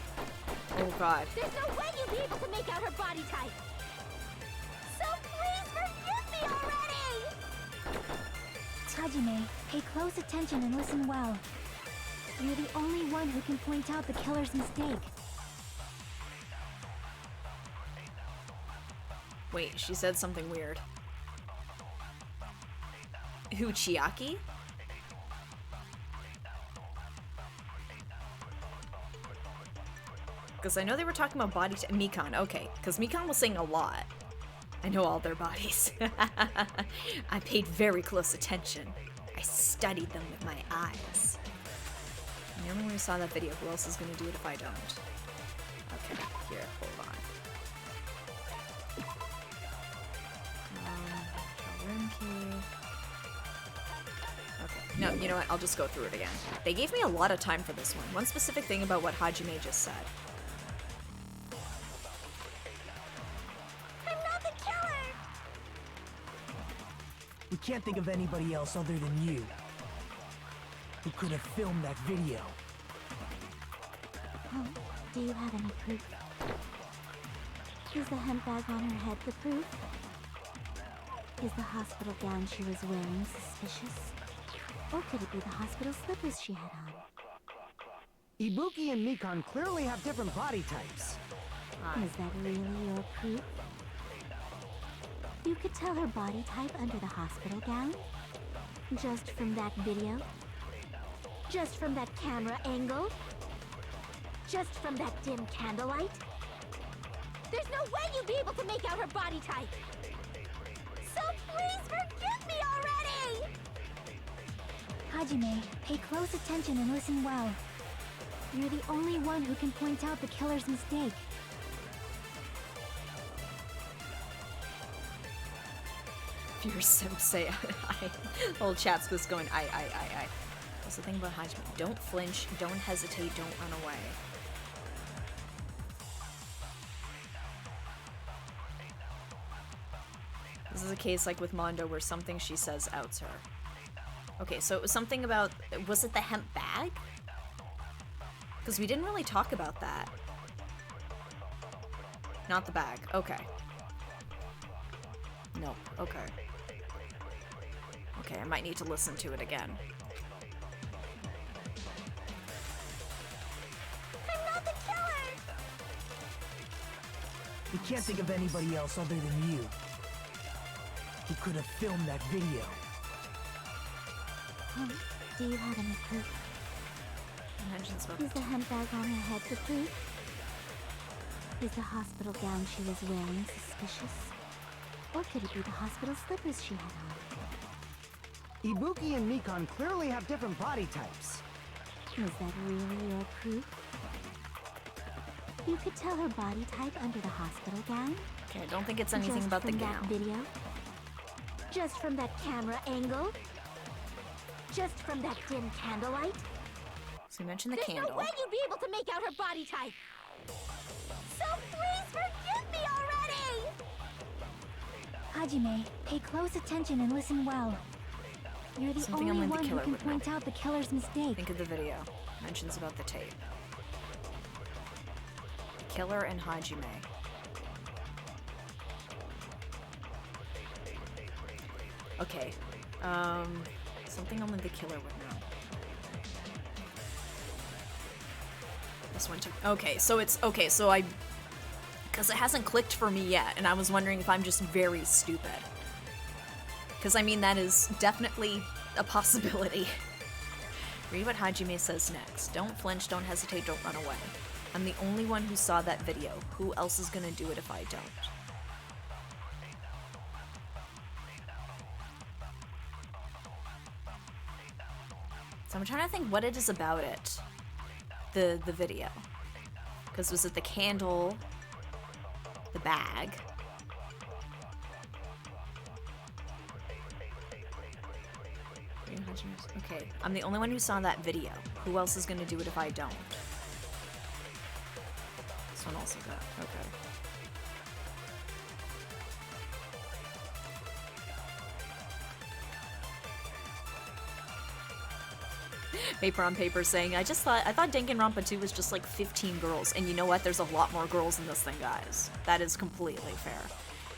Oh god. There's no way you'd be able to make out her body type! So please forgive me already! Hajime, pay close attention and listen well. You're the only one who can point out the killer's mistake. Wait, she said something weird. Who, Chiaki? Because I know they were talking about body Mikan, okay. Because Mikan was saying a lot. I know all their bodies. I paid very close attention. I studied them with my eyes. Remember when we saw that video? Who else is going to do it if I don't? Okay, here, hold on. Room key. No, you know what? I'll just go through it again. They gave me a lot of time for this one. One specific thing about what Hajime just said. I'm not the killer! We can't think of anybody else other than you who could have filmed that video. Oh, do you have any proof? Is the hemp bag on her head the proof? Is the hospital gown she was wearing suspicious? Or could it be the hospital slippers she had on? Ibuki and Mikan clearly have different body types. Is that really your proof? You could tell her body type under the hospital gown? Just from that video? Just from that camera angle? Just from that dim candlelight? There's no way you'd be able to make out her body type! So please forgive me already! Hajime, pay close attention and listen well. You're the only one who can point out the killer's mistake. If you're Sensei, whole chat's just going, I. That's the thing about Hajime. Don't flinch, don't hesitate, don't run away. This is a case like with Mondo where something she says outs her. Okay, so it was something about, was it the hemp bag? Because we didn't really talk about that. Not the bag, okay. Nope, okay. Okay, I might need to listen to it again. I'm not the killer! We can't think of anybody else other than you who could have filmed that video. Do you have any proof? Is the hemp bag on her head the proof? Is the hospital gown she was wearing suspicious? Or could it be the hospital slippers she had on? Ibuki and Mikan clearly have different body types. Is that really your proof? You could tell her body type under the hospital gown? Okay, I don't think it's anything Just about the from gown. that video? Just from that camera angle? Just from that dim candlelight? So you mentioned the There's candle. no way you'd be able to make out her body type! So please forgive me already! Hajime, pay close attention and listen well. You're the Something only only the one who killer can would know. point out the killer's mistake. Think of the video. Mentions about the tape. Killer and Hajime. Okay. Something only the killer would know. This one too. Okay, so it's okay. So I, because it hasn't clicked for me yet, and I was wondering if I'm just very stupid. Because I mean that is definitely a possibility. Read what Hajime says next. Don't flinch, don't hesitate, don't run away. I'm the only one who saw that video. Who else is gonna do it if I don't? So I'm trying to think what it is about it. The video. Because was it the candle? The bag? Okay, I'm the only one who saw that video. Who else is gonna do it if I don't? This one also got, okay. Paper on paper saying, I thought Danganronpa 2 was just like 15 girls, and you know what? There's a lot more girls in this thing, guys. That is completely fair.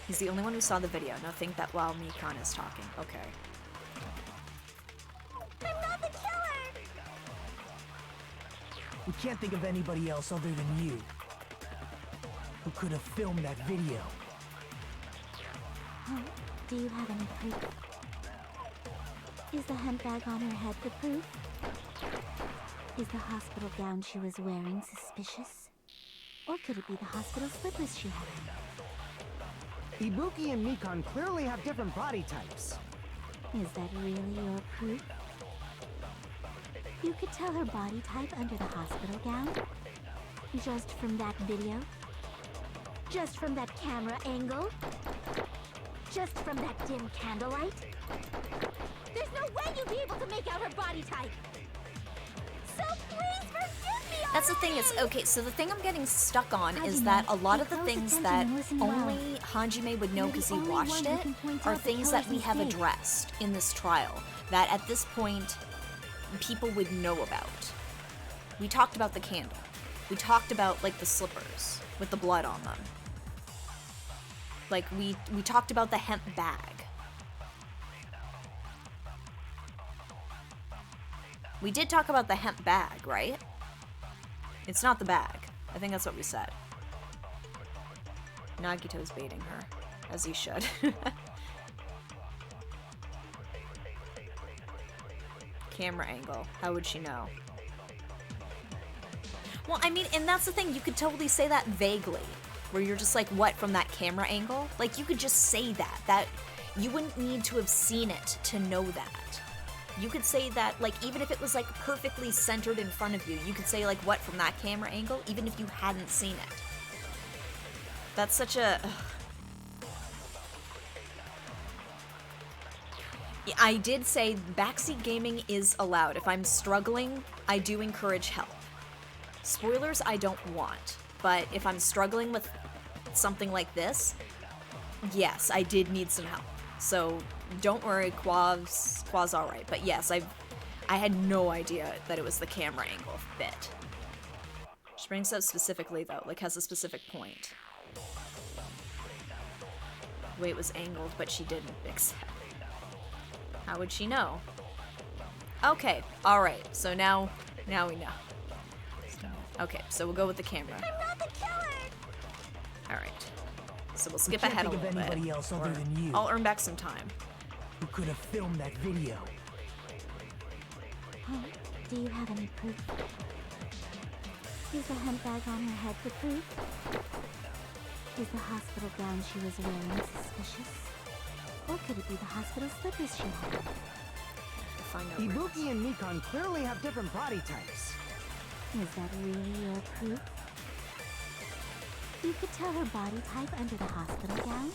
He's the only one who saw the video. Now think that while Mikan is talking. Okay. I'm not the killer! We can't think of anybody else other than you who could have filmed that video. Do you have any proof? Is the hemp bag on her head the proof? Is the hospital gown she was wearing suspicious? Or could it be the hospital slippers she had on? Ibuki and Mikan clearly have different body types. Is that really your proof? You could tell her body type under the hospital gown? Just from that video? Just from that camera angle? Just from that dim candlelight? There's no way you'd be able to make out out her body type. So please forgive me. That's the thing, is okay, so the thing I'm getting stuck on is that a lot of the things that only Hajime would know because he watched it are things that we have addressed in this trial, that at this point, people would know about. We talked about the candle. We talked about, like, the slippers with the blood on them. Like, we talked about the hemp bag. We did talk about the hemp bag, right? It's not the bag. I think that's what we said. Nagito's baiting her, as he should. Camera angle. How would she know? Well, I mean, and that's the thing. You could totally say that vaguely, where you're just like, what, from that camera angle? Like, you could just say that. That you wouldn't need to have seen it to know that. You could say that, like, even if it was, like, perfectly centered in front of you, you could say, like, what, from that camera angle, even if you hadn't seen it. That's such a... I did say backseat gaming is allowed. If I'm struggling, I do encourage help. Spoilers I don't want, but if I'm struggling with something like this, yes, I did need some help. So don't worry, Quav's alright. But yes, I had no idea that it was the camera angle bit. She brings up specifically though, like has a specific point. The way it was angled, but she didn't accept. How would she know? Okay, alright, so now we know. Okay, so we'll go with the camera. I'm not the killer. Alright. So we'll skip can't ahead a think little of anybody bit. else other than you. I'll earn back some time. Who could have filmed that video? Huh? Do you have any proof? Is the hemp bag on her head the proof? Is the hospital gown she was wearing suspicious? Or could it be the hospital slippers she had? Find out where it is. Ibuki and Mikan clearly have different body types. Is that really your proof? You could tell her body type under the hospital gown?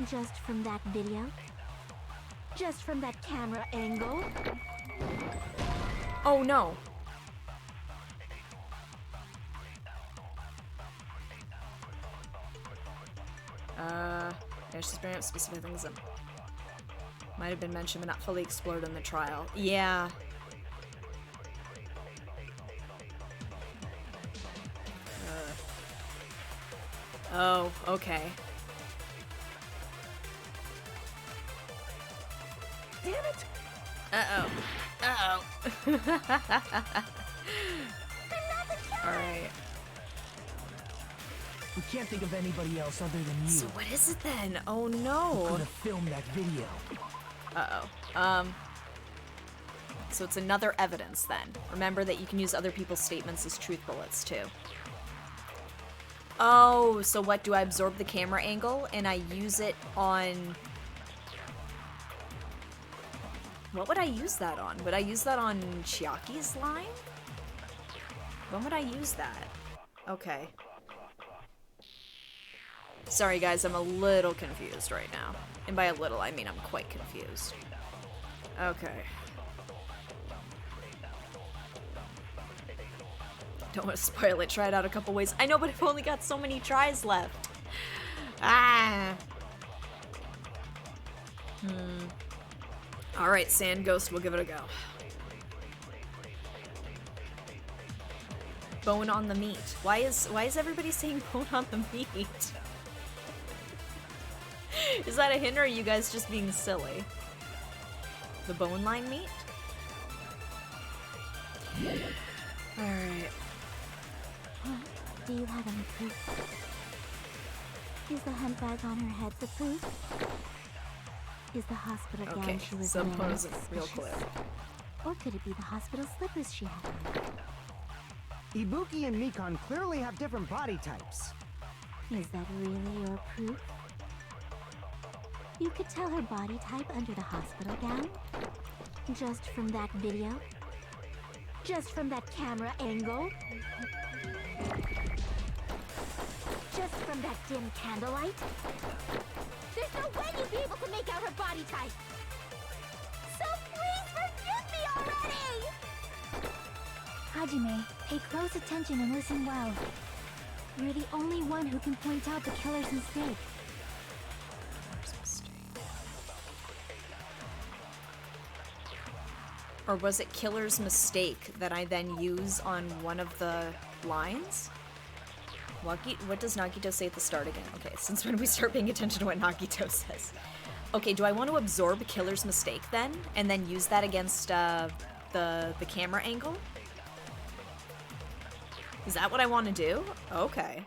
Just from that video? Just from that camera angle? Oh no. Yeah, she's bringing up specific things that might have been mentioned but not fully explored in the trial. Yeah. Oh, okay. Damn it! Uh-oh. Uh-oh. Alright. We can't think of anybody else other than you. So what is it then? Oh Who no. could have filmed that video? Uh-oh. So it's another evidence then. Remember that you can use other people's statements as truth bullets too. Oh, so what, do I absorb the camera angle and I use it on... What would I use that on? Would I use that on Chiaki's line? When would I use that? Okay. Sorry guys, I'm a little confused right now. And by a little, I mean I'm quite confused. Okay. Don't want to spoil it. Try it out a couple ways. I know, but I've only got so many tries left. Ah. Alright, Sand Ghost, we'll give it a go. Bone on the meat. Why is everybody saying bone on the meat? Is that a hint or are you guys just being silly? The bone line meat? Alright. Huh? Do you have any proof? Is the hemp bag on her head the proof? Is the hospital Okay, gown she was so wearing bone isn't real suspicious? clear. Or could it be the hospital slippers she had on? Ibuki and Mikan clearly have different body types. Is that really your proof? You could tell her body type under the hospital gown? Just from that video? Just from that camera angle? Just from that dim candlelight? There's no way you'd be able to make out her body type. So please forgive me Hajime, pay close attention and listen well. You're the only one who can point out the killer's mistake. Or was it killer's mistake that I then use on one of the lines? What does Nagito say at the start again? Okay, since when we start paying attention to what Nagito says. Okay, do I want to absorb killer's mistake then? And then use that against the camera angle? Is that what I want to do? Okay.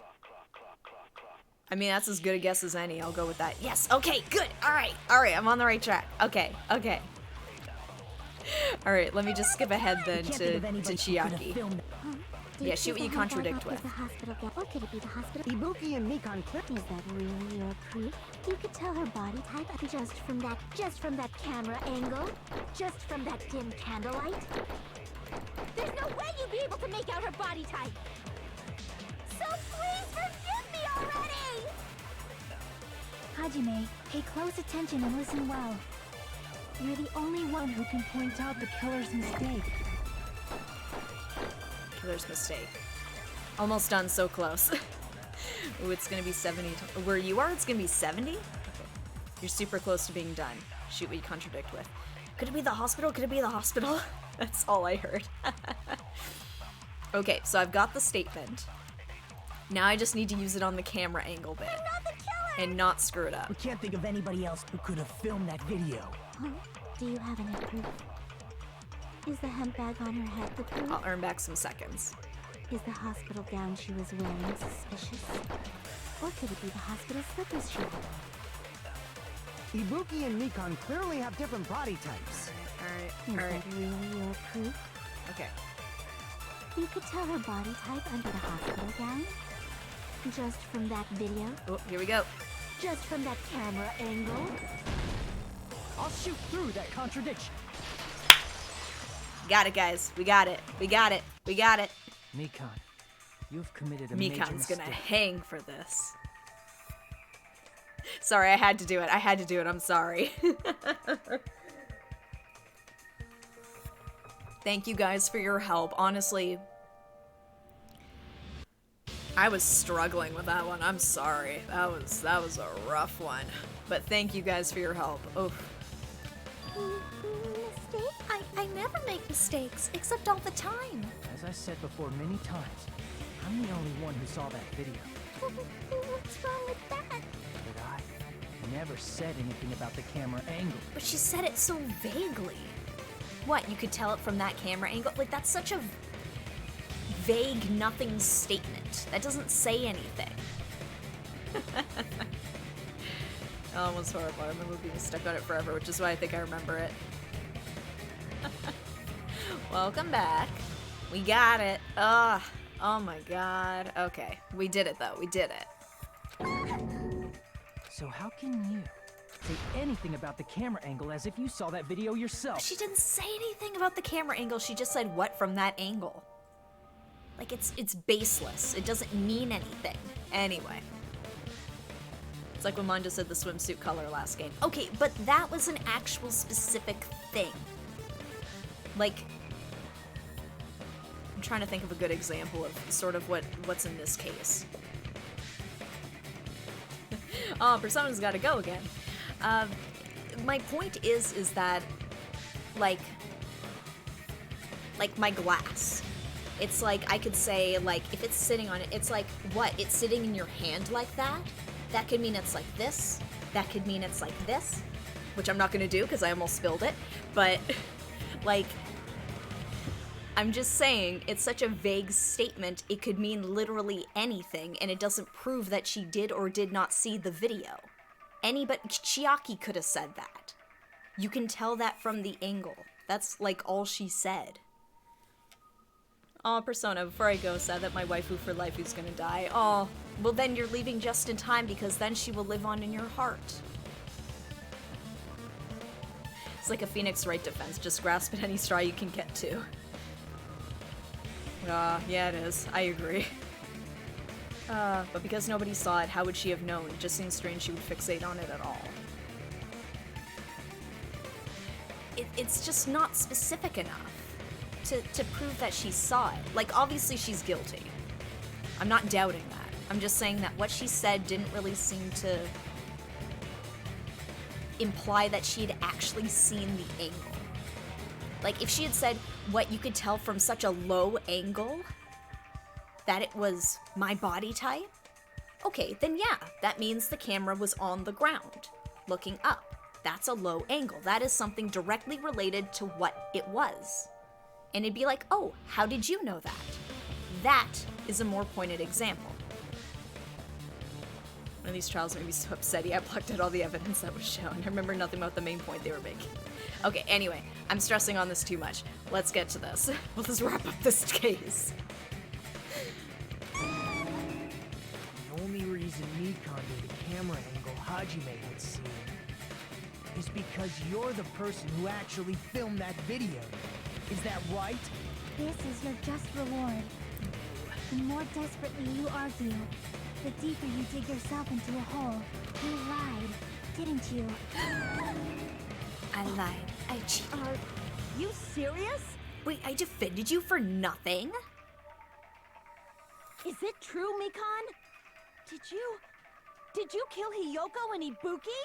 I mean, that's as good a guess as any. I'll go with that. Yes, okay, good. Alright, I'm on the right track. Okay. Alright, let me just skip ahead then to Chiaki. Yeah, shoot what you contradict with. What could it be, the hospital? Ibuki and Mikan clip. Is that really your proof? You could tell her body type just from that camera angle? Just from that dim candlelight? There's no way you'd be able to make out her body type! So please forgive me already! Hajime, pay close attention and listen well. You're the only one who can point out the killer's mistake. Killer's mistake. Almost done, so close. Ooh, it's gonna be 70. Where you are, it's gonna be 70? Okay. You're super close to being done. Shoot what you contradict with. Could it be the hospital? Could it be the hospital? That's all I heard. Okay, so I've got the statement. Now I just need to use it on the camera angle bit. And not screw it up. We can't think of anybody else who could have filmed that video. Huh? Do you have any proof? Is the hemp bag on her head the proof? I'll earn back some seconds. Is the hospital gown she was wearing suspicious? Or could it be the hospital slippers she had? Ibuki and Mikan clearly have different body types. Is that really your proof? Okay. You could tell her body type under the hospital gown? Just from that video? Oh, here we go. Just from that camera angle? I'll shoot through that contradiction. Got it, guys. We got it. We got it. We got it. Mikan, you've committed a major Mikan's mistake. gonna hang for this. Sorry, I had to do it. I'm sorry. Thank you guys for your help. Honestly, I was struggling with that one. I'm sorry. That was a rough one. But thank you guys for your help. Oh. Mistake? I never make mistakes, except all the time. As I said before many times, I'm the only one who saw that video. What's wrong with that? But I never said anything about the camera angle. But she said it so vaguely. What, you could tell it from that camera angle? Like, that's such a vague nothing statement. That doesn't say anything. Oh, it was horrible. I remember being stuck on it forever, which is why I think I remember it. Welcome back. We got it. Ugh. Oh my god. Okay. We did it, though. We did it. So how can you say anything about the camera angle as if you saw that video yourself? She didn't say anything about the camera angle. She just said, what from that angle? Like, it's baseless. It doesn't mean anything. Anyway. It's like when Manja said the swimsuit color last game. Okay, but that was an actual specific thing. Like, I'm trying to think of a good example of sort of what's in this case. Oh, Persona's gotta go again. My point is that, like my glass. It's like, I could say, like, if it's sitting on it, it's like, what? It's sitting in your hand like that? That could mean it's like this. That could mean it's like this. Which I'm not gonna do, because I almost spilled it. But, like, I'm just saying, it's such a vague statement, it could mean literally anything, and it doesn't prove that she did or did not see the video. Chiaki could have said that. You can tell that from the angle. That's, like, all she said. Aw, Persona, before I go, sad that my waifu for life is gonna die. Aw, well then you're leaving just in time, because then she will live on in your heart. It's like a Phoenix Wright defense, just grasp at any straw you can get to. Yeah it is, I agree. But because nobody saw it, how would she have known? It just seems strange she would fixate on it at all. It's just not specific enough. to prove that she saw it. Like, obviously she's guilty. I'm not doubting that. I'm just saying that what she said didn't really seem to imply that she had actually seen the angle. Like, if she had said, what, you could tell from such a low angle that it was my body type? Okay, then yeah, that means the camera was on the ground, looking up. That's a low angle. That is something directly related to what it was. And it'd be like, oh, how did you know that? That is a more pointed example. One of these trials made me so upsetty, I blocked out all the evidence that was shown. I remember nothing about the main point they were making. Okay, anyway, I'm stressing on this too much. Let's get to this. We'll just wrap up this case. The only reason Nikon knew the camera angle Hajime had seen is because you're the person who actually filmed that video. Is that right? This is your just reward. The more desperately you argue, the deeper you dig yourself into a hole. You lied, didn't you? I lied. I cheated. Are you serious? Wait, I defended you for nothing? Is it true, Mikan? Did you kill Hiyoko and Ibuki?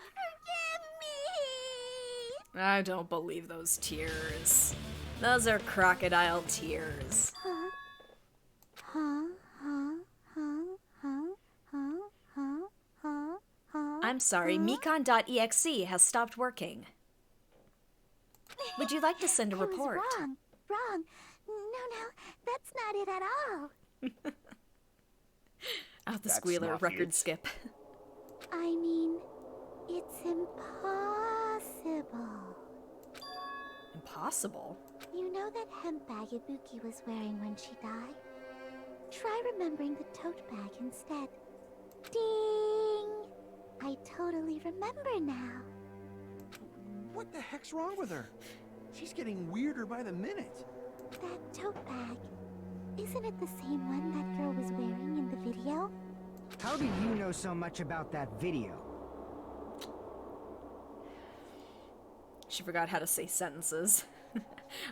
Forgive me! I don't believe those tears. Those are crocodile tears. I'm sorry, Mikan.exe has stopped working. Would you like to send a I was report? wrong. No, that's not it at all. Out the That's squealer, not record it. skip. I mean, it's impossible. Impossible? You know that hemp bag Ibuki was wearing when she died? Try remembering the tote bag instead. Ding! I totally remember now. What the heck's wrong with her? She's getting weirder by the minute. That tote bag, isn't it the same one that girl was wearing in the video? How do you know so much about that video? She forgot how to say sentences.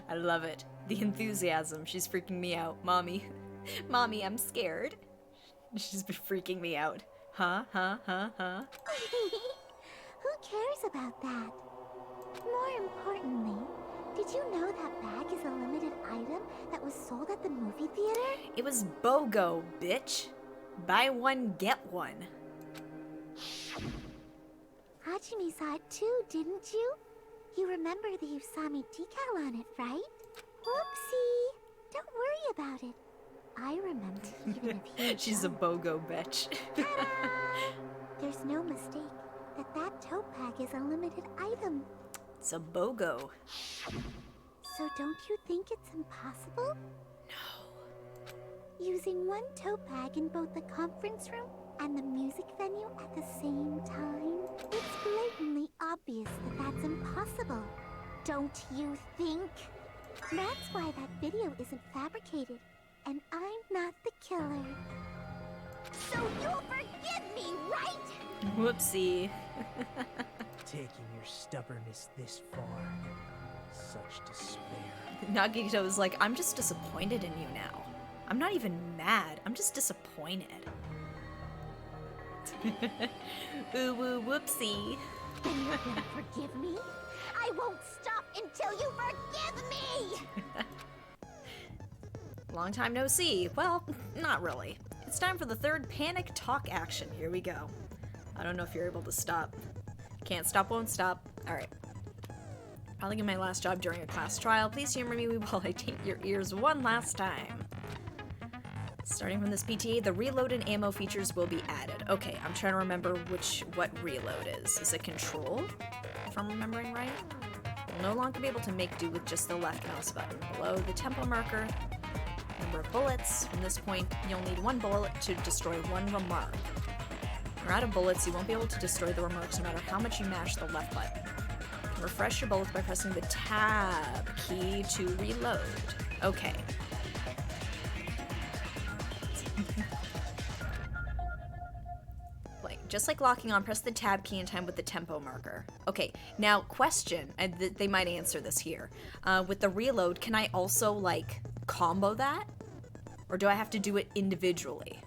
I love it. The enthusiasm. She's freaking me out. Mommy. Mommy, I'm scared. She's been freaking me out. Huh? Who cares about that? More importantly, did you know that bag is a limited item that was sold at the movie theater? It was BOGO, bitch. Buy one, get one. Hajime saw it too, didn't you? You remember the Usami decal on it, right? Whoopsie! Don't worry about it. I remember even if you She's a BOGO bitch. Ta-da! There's no mistake that tote bag is a limited item. It's a BOGO. So don't you think it's impossible? No. Using one tote bag in both the conference room and the music venue at the same time? It's blatantly obvious that that's impossible. Don't you think? That's why that video isn't fabricated, and I'm not the killer. So you'll forgive me, right? Whoopsie. Taking your stubbornness this far. Such despair. Nagito was like, I'm just disappointed in you now. I'm not even mad. I'm just disappointed. Ooh woo whoopsie. Then you're gonna forgive me? I won't stop until you forgive me! Long time no see. Well, not really. It's time for the third panic talk action. Here we go. I don't know if you're able to stop. Can't stop, won't stop. Alright. Probably in my last job during a class trial. Please humor me while I taint your ears one last time. Starting from this PTA, the reload and ammo features will be added. Okay, I'm trying to remember what reload is. Is it control? If I'm remembering right? You'll no longer be able to make do with just the left mouse button. Below the tempo marker, number of bullets. From this point, you'll need one bullet to destroy one remark. When you're out of bullets, you won't be able to destroy the remarks no matter how much you mash the left button. Refresh your bullets by pressing the tab key to reload. Okay. just like locking on, press the tab key in time with the tempo marker. Okay, now question, and they might answer this here. With the reload, can I also, like, combo that? Or do I have to do it individually?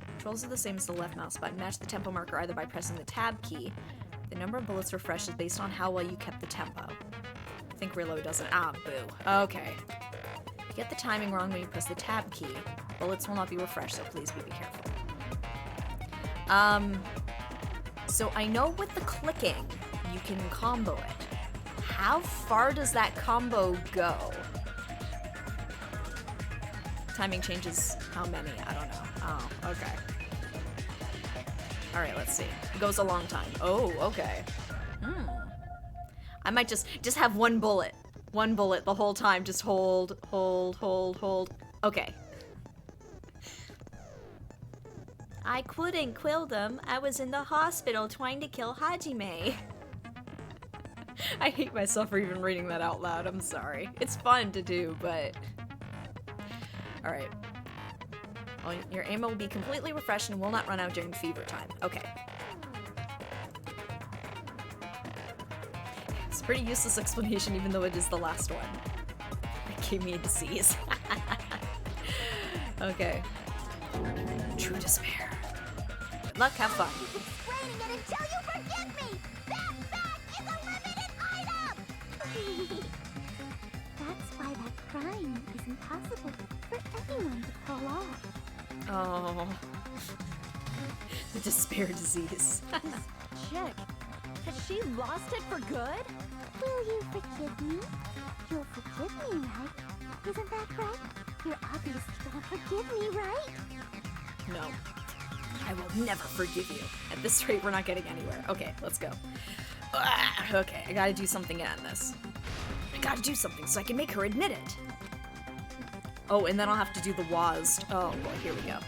Controls are the same as the left mouse button. Match the tempo marker either by pressing the tab key. The number of bullets refreshed is based on how well you kept the tempo. I think reload doesn't. Ah, boo. Okay. If you get the timing wrong when you press the tab key, bullets will not be refreshed, so please be careful. So I know with the clicking, you can combo it. How far does that combo go? Timing changes how many? I don't know. Oh, okay. Alright, let's see. It goes a long time. Oh, okay. I might just have one bullet. One bullet the whole time. Just hold, hold, hold, hold. Okay. I couldn't kill them. I was in the hospital trying to kill Hajime. I hate myself for even reading that out loud. I'm sorry. It's fun to do, but... Alright. Well, your ammo will be completely refreshed and will not run out during fever time. Okay. It's a pretty useless explanation, even though it is the last one. It gave me a disease. Okay. True despair. Good luck, have fun. Keep explaining it until you forgive me! That bag is a limited item! That's why that crime is impossible for anyone to pull off. Oh. The despair disease. Chick, has she lost it for good? Will you forgive me? You'll forgive me, right? Isn't that right? You're obviously gonna forgive me, right? No. I will never forgive you. At this rate, we're not getting anywhere. Okay, let's go. Okay, I gotta do something to end this. I gotta do something so I can make her admit it. Oh, and then I'll have to do the WASD. Oh, boy, here we go.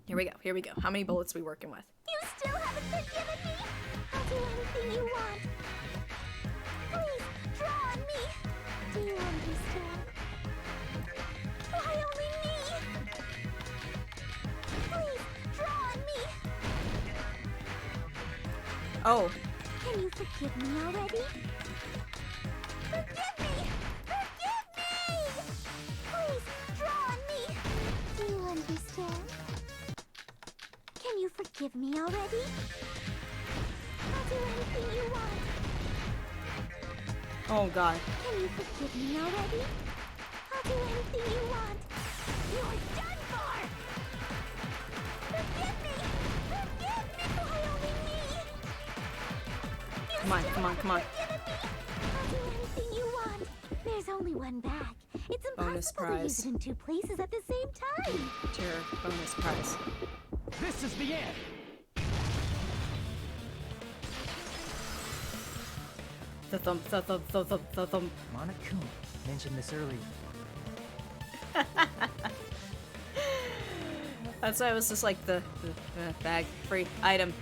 Here we go, here we go. How many bullets are we working with? You still haven't forgiven me? I'll do anything you want. Please, draw on me. Do you understand? Why only me? Please, draw on me. Oh. Can you forgive me already? Forgive me! Forgive me! Please, draw on me. Do you understand? Can you forgive me already? I'll do anything you want. Oh, God. Can you forgive me already? I'll do anything you want. You're done for! Forgive me! Forgive me! Why only me? Come on, come on, come on. I'll do anything you want. There's only one bag. It's Bonus impossible to use prize. it in two places at the same time. Tier bonus prize. This is the end. The thump, the thump, the thump, the thump. Monokuma mentioned this earlier. That's why I was just like the bag free item.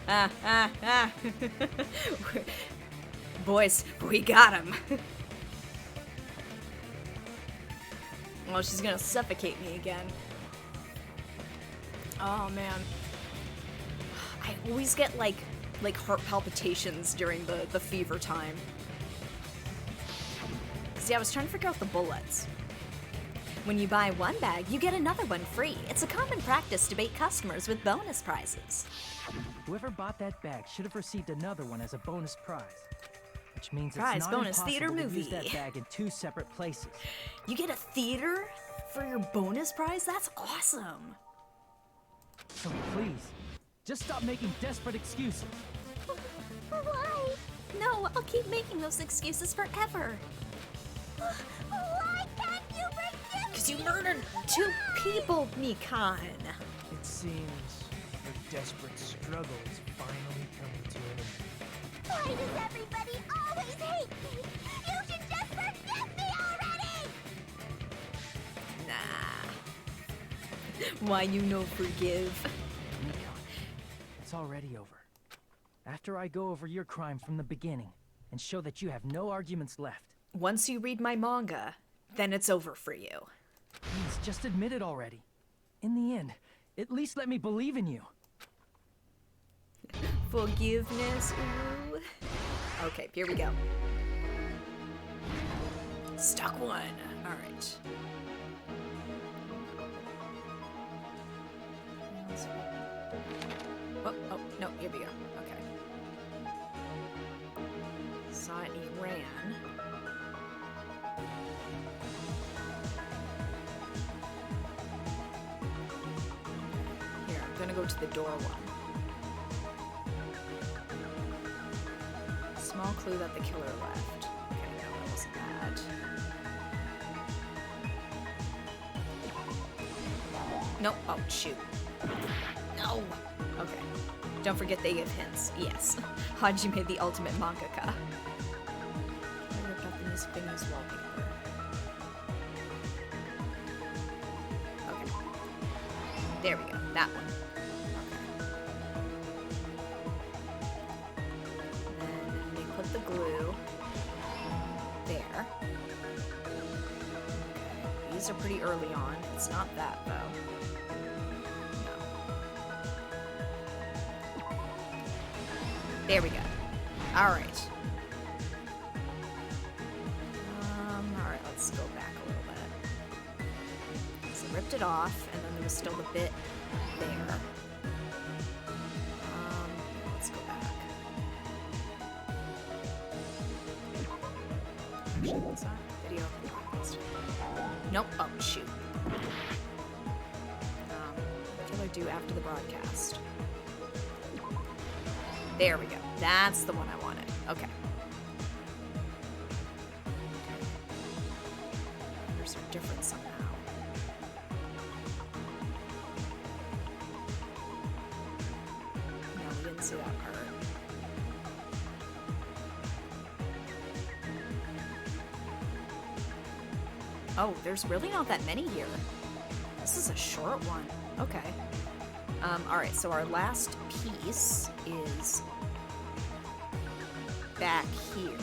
Boys, we got him. Oh, she's gonna suffocate me again. Oh man, I always get like heart palpitations during the fever time. See, I was trying to figure out the bullets. When you buy one bag, you get another one free. It's a common practice to bait customers with bonus prizes. Whoever bought that bag should have received another one as a bonus prize. Which means Prize it's not bonus impossible theater to movie. use that bag in two separate places. You get a theater for your bonus prize? That's awesome. So please, just stop making desperate excuses. Why? No, I'll keep making those excuses forever. Why can't you forgive me? Because you murdered 2 people, Mikan. It seems your desperate struggle is finally coming to an end. Why does everybody always hate me? You should just forgive me already! Nah. Why you no forgive? Nikon, it's already over. After I go over your crime from the beginning and show that you have no arguments left. Once you read my manga, then it's over for you. Please, just admit it already. In the end, At least let me believe in you. Forgiveness, ooh. Okay, here we go. Stuck one. Alright. Oh, no, here we go. Okay. Saw it and he ran. Here, I'm gonna go to the door one. Small clue that the killer left. Okay, no, it wasn't that. Nope. Oh, shoot. No! Okay. Don't forget they give hints. Yes. Hajime, the ultimate mangaka. I ripped up the music video's wallpaper. Okay. There we go. That one. The glue there. Okay. These are pretty early on. It's not that though. No. There we go. All right. All right. Let's go back a little bit. So I ripped it off, and then there was still the bit there. Let's go back. Video. Nope. Oh, shoot. What do I do after the broadcast? There we go. That's the one I wanted. Okay. Numbers are different somehow. No, we didn't see that part. Oh, there's really not that many here. This is a short one. Okay. Alright, so our last piece is back here.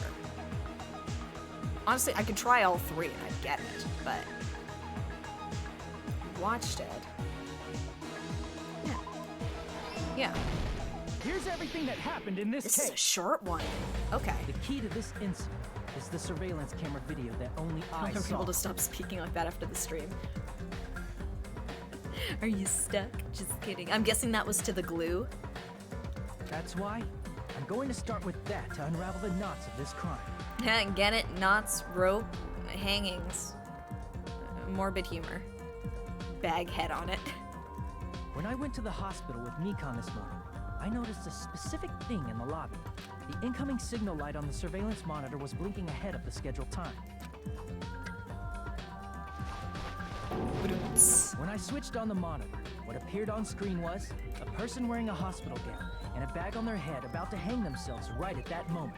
Honestly, I could try all three and I'd get it, but watched it. Yeah. Yeah. Here's everything that happened in this case. This is a short one. Okay. The key to this incident is the surveillance camera video that only I I'll saw. able to stop speaking like that after the stream. Are you stuck? Just kidding. I'm guessing that was to the glue. That's why I'm going to start with that to unravel the knots of this crime. Get it? Knots, rope, hangings. Morbid humor. Bag head on it. When I went to the hospital with Mikan this morning, I noticed a specific thing in the lobby. The incoming signal light on the surveillance monitor was blinking ahead of the scheduled time. When I switched on the monitor, what appeared on screen was a person wearing a hospital gown and a bag on their head about to hang themselves right at that moment.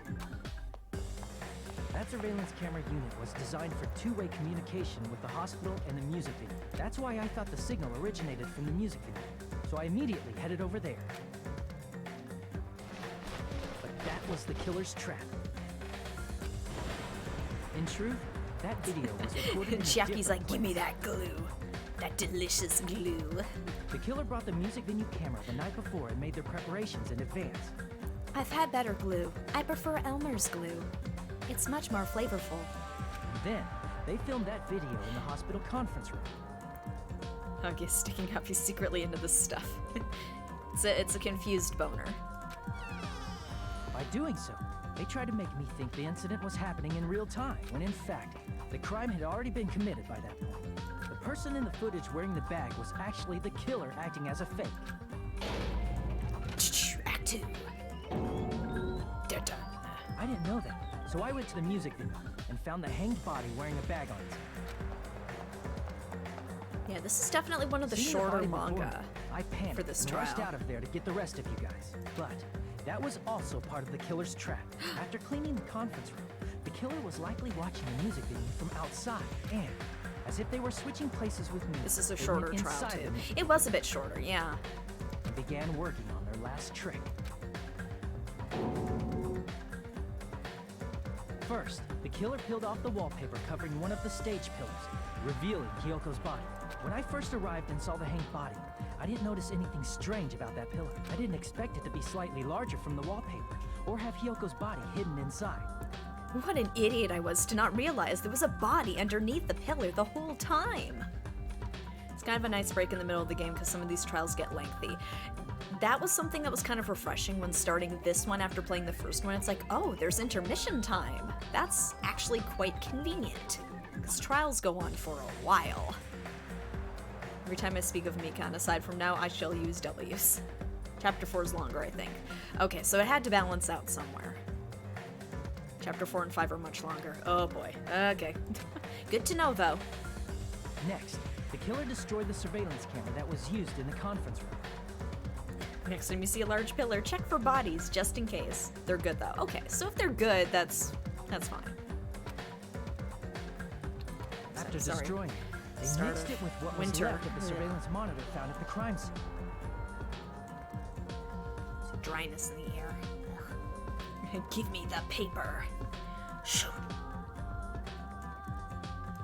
That surveillance camera unit was designed for two-way communication with the hospital and the music video. That's why I thought the signal originated from the music video, so I immediately headed over there. But that was the killer's trap. In truth, that video was recorded in a Jackie's different like, give me place. that glue. That delicious glue. The killer brought the music venue camera the night before and made their preparations in advance. I've had better glue. I prefer Elmer's glue. It's much more flavorful. And then, they filmed that video in the hospital conference room. Hug is sticking up. He's secretly into this stuff. It's a confused boner. By doing so, they tried to make me think the incident was happening in real time, when in fact, the crime had already been committed by that point. The person in the footage wearing the bag was actually the killer acting as a fake. Act 2. Dun-dun. I didn't know that, so I went to the music video and found the hanged body wearing a bag on it. Yeah, this is definitely one of the Seeing shorter body before me, manga I panicked for this and trial. rushed out of there to get the rest of you guys. But that was also part of the killer's trap. After cleaning the conference room, the killer was likely watching the music video from outside, and as if they were switching places with me, This is a they shorter went trial inside too. the music It was a bit shorter, yeah. and began working on their last trick. First, the killer peeled off the wallpaper covering one of the stage pillars, revealing Kyoko's body. When I first arrived and saw the hanged body, I didn't notice anything strange about that pillar. I didn't expect it to be slightly larger from the wallpaper, or have Hyoko's body hidden inside. What an idiot I was to not realize there was a body underneath the pillar the whole time. It's kind of a nice break in the middle of the game because some of these trials get lengthy. That was something that was kind of refreshing when starting this one after playing the first one. It's like, oh, there's intermission time. That's actually quite convenient, because trials go on for a while. Every time I speak of Mikan, aside from now, I shall use W's. Chapter 4 is longer, I think. Okay, so it had to balance out somewhere. Chapter 4 and 5 are much longer. Oh boy. Okay. Good to know, though. Next, the killer destroyed the surveillance camera that was used in the conference room. Next time you see a large pillar, check for bodies, just in case. They're good, though. Okay, so if they're good, that's fine. After destroying it, they mixed it with what was left of the surveillance monitor found at the crime scene. Dryness in the air. Give me the paper. Shoot.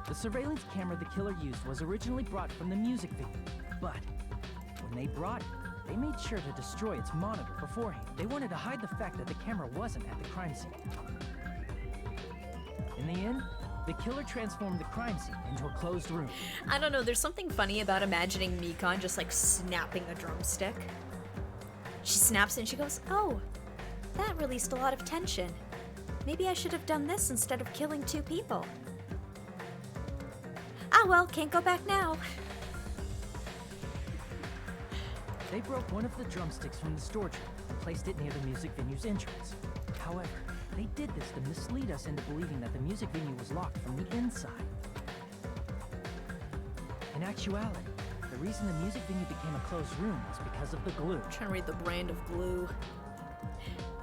The surveillance camera the killer used was originally brought from the music video, but when they brought it, they made sure to destroy its monitor beforehand. They wanted to hide the fact that the camera wasn't at the crime scene. In the end, the killer transformed the crime scene into a closed room. I don't know, there's something funny about imagining Mikan just like snapping a drumstick. She snaps it and she goes, oh, that released a lot of tension. Maybe I should have done this instead of killing 2 people. Ah well, can't go back now. They broke one of the drumsticks from the storage room and placed it near the music venue's entrance. However, they did this to mislead us into believing that the music venue was locked from the inside. In actuality, the reason the music venue became a closed room was because of the glue. I'm trying to read the brand of glue.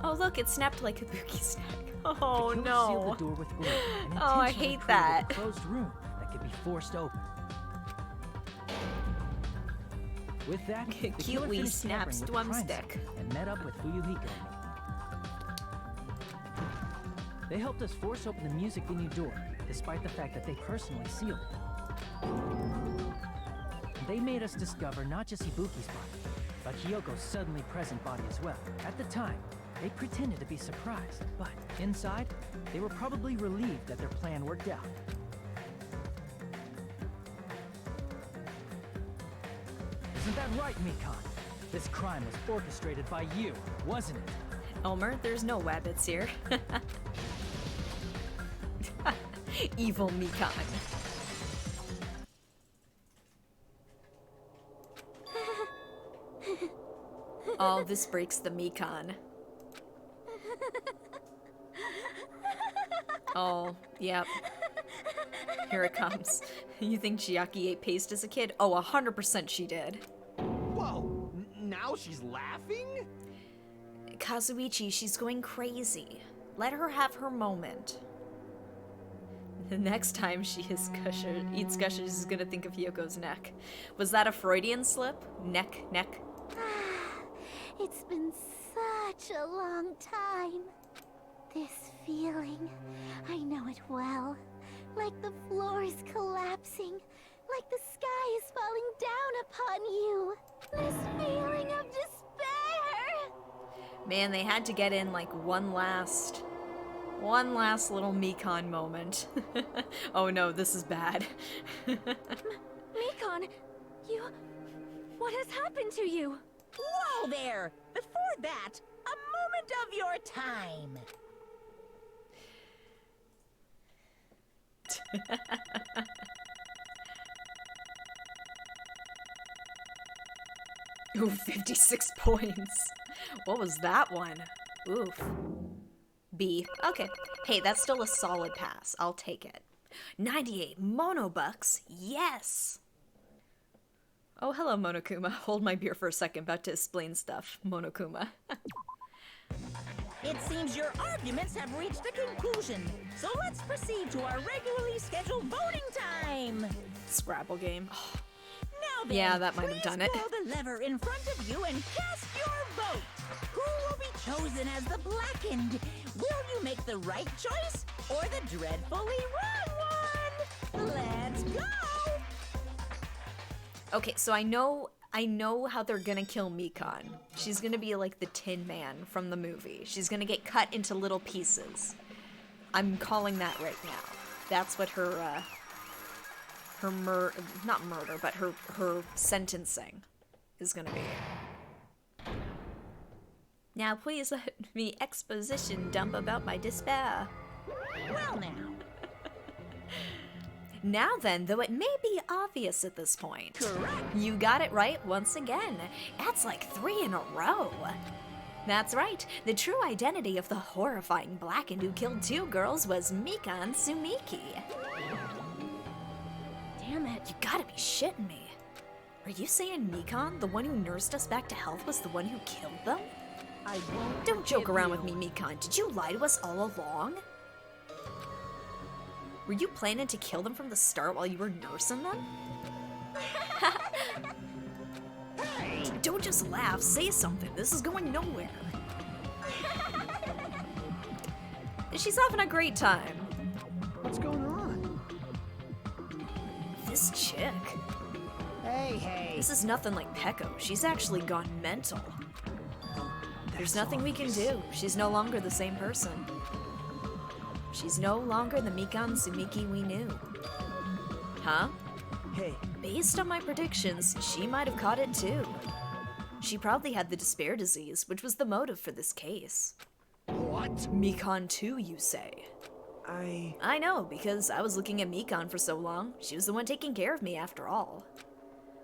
Oh look, it snapped like a Kabuki snack. Oh the killer no. sealed the door with glue and Oh, I intentionally hate created that. a closed room that could be forced open. With that, the Cute killer wee finished snaps tampering with the crime drumstick. scene and met up with Fuyuhiko and me. They helped us force open the music venue door, despite the fact that they personally sealed it. And they made us discover not just Ibuki's body, but Hyoko's suddenly present body as well. At the time, they pretended to be surprised, but inside, they were probably relieved that their plan worked out. Isn't that right, Mikan? This crime was orchestrated by you, wasn't it? Elmer, there's no wabbits here. Evil Mikan. Oh, this breaks the Mikan. Oh, yep. Here it comes. You think Chiaki ate paste as a kid? Oh, 100% she did. Whoa, now she's laughing? Kazuichi, she's going crazy. Let her have her moment. The next time she eats gushers, she's gonna think of Hyoko's neck. Was that a Freudian slip? Neck. It's been such a long time. This feeling, I know it well. Like the floor is collapsing, like the sky is falling down upon you. This feeling of despair. Man, they had to get in like one last little Mikan moment. Oh no, this is bad. Mikan, what has happened to you? Whoa there! Before that, a moment of your time. Ooh, 56 points. What was that one? Oof. B. Okay. Hey, that's still a solid pass. I'll take it. 98 monobucks. Yes! Oh, hello, Monokuma. Hold my beer for a second. About to explain stuff. Monokuma. It seems your arguments have reached a conclusion, so let's proceed to our regularly scheduled voting time. Scrabble game. Now then, Yeah, that might have done it. Please pull the lever in front of you and cast your vote. Who will be chosen as the blackened? Will you make the right choice or the dreadfully wrong one? Let's go! Okay, so I know I know how they're gonna kill Mikan. She's gonna be like the Tin Man from the movie. She's gonna get cut into little pieces. I'm calling that right now. That's what her not murder, but her sentencing is gonna be. Now please let me exposition dump about my despair. Well now. Now then, though it may be obvious at this point. Correct. You got it right once again. That's like 3 in a row. That's right. The true identity of the horrifying Blackened who killed 2 girls was Mikan Sumiki. Damn it. You gotta be shitting me. Are you saying Mikan, the one who nursed us back to health, was the one who killed them? I won't. Don't joke forgive around you. with me, Mikan. Did you lie to us all along? Were you planning to kill them from the start while you were nursing them? Don't just laugh, say something. This is going nowhere. She's having a great time. What's going on? This chick. Hey. This is nothing like Peko. She's actually gone mental. There's nothing we can do. She's no longer the same person. She's no longer the Mikan Sumiki we knew. Huh? Hey, Based on my predictions, she might have caught it too. She probably had the despair disease, which was the motive for this case. What? Mikan too, you say? I know, because I was looking at Mikan for so long. She was the one taking care of me after all.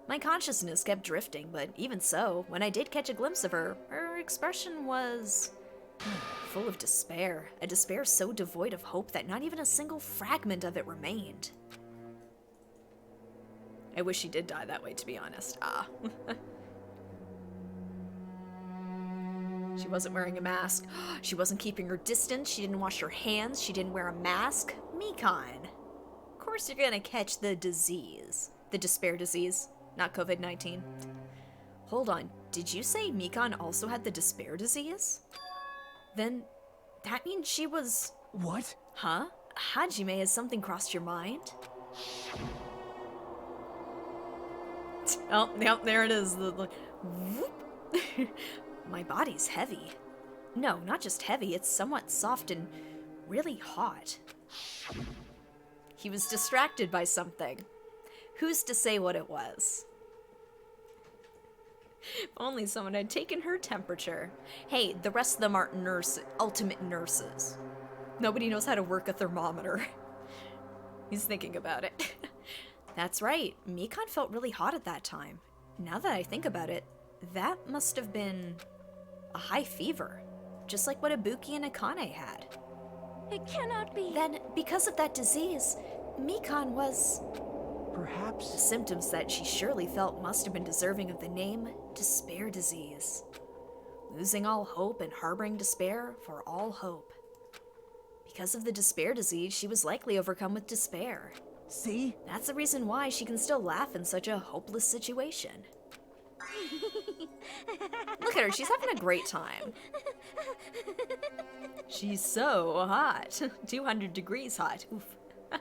My consciousness kept drifting, but even so, when I did catch a glimpse of her, her expression was full of despair. A despair so devoid of hope that not even a single fragment of it remained. I wish she did die that way, to be honest. She wasn't wearing a mask. She wasn't keeping her distance. She didn't wash her hands. She didn't wear a mask. Mikan. Of course you're gonna catch the disease. The despair disease, not COVID-19. Hold on, did you say Mikan also had the despair disease? Then that means she was... what? Huh? Hajime, has something crossed your mind? Oh, yep, there it is. Whoop. My body's heavy. No, not just heavy, it's somewhat soft and really hot. He was distracted by something. Who's to say what it was? If only someone had taken her temperature. Hey, the rest of them aren't ultimate nurses. Nobody knows how to work a thermometer. He's thinking about it. That's right, Mikan felt really hot at that time. Now that I think about it, that must have been a high fever, just like what Ibuki and Akane had. It cannot be. Then, because of that disease, Mikan was... Perhaps. The symptoms that she surely felt must have been deserving of the name despair disease. Losing all hope and harboring despair for all hope. Because of the despair disease, she was likely overcome with despair. See? That's the reason why she can still laugh in such a hopeless situation. Look at her, she's having a great time. She's so hot. 200 degrees hot. Oof. Now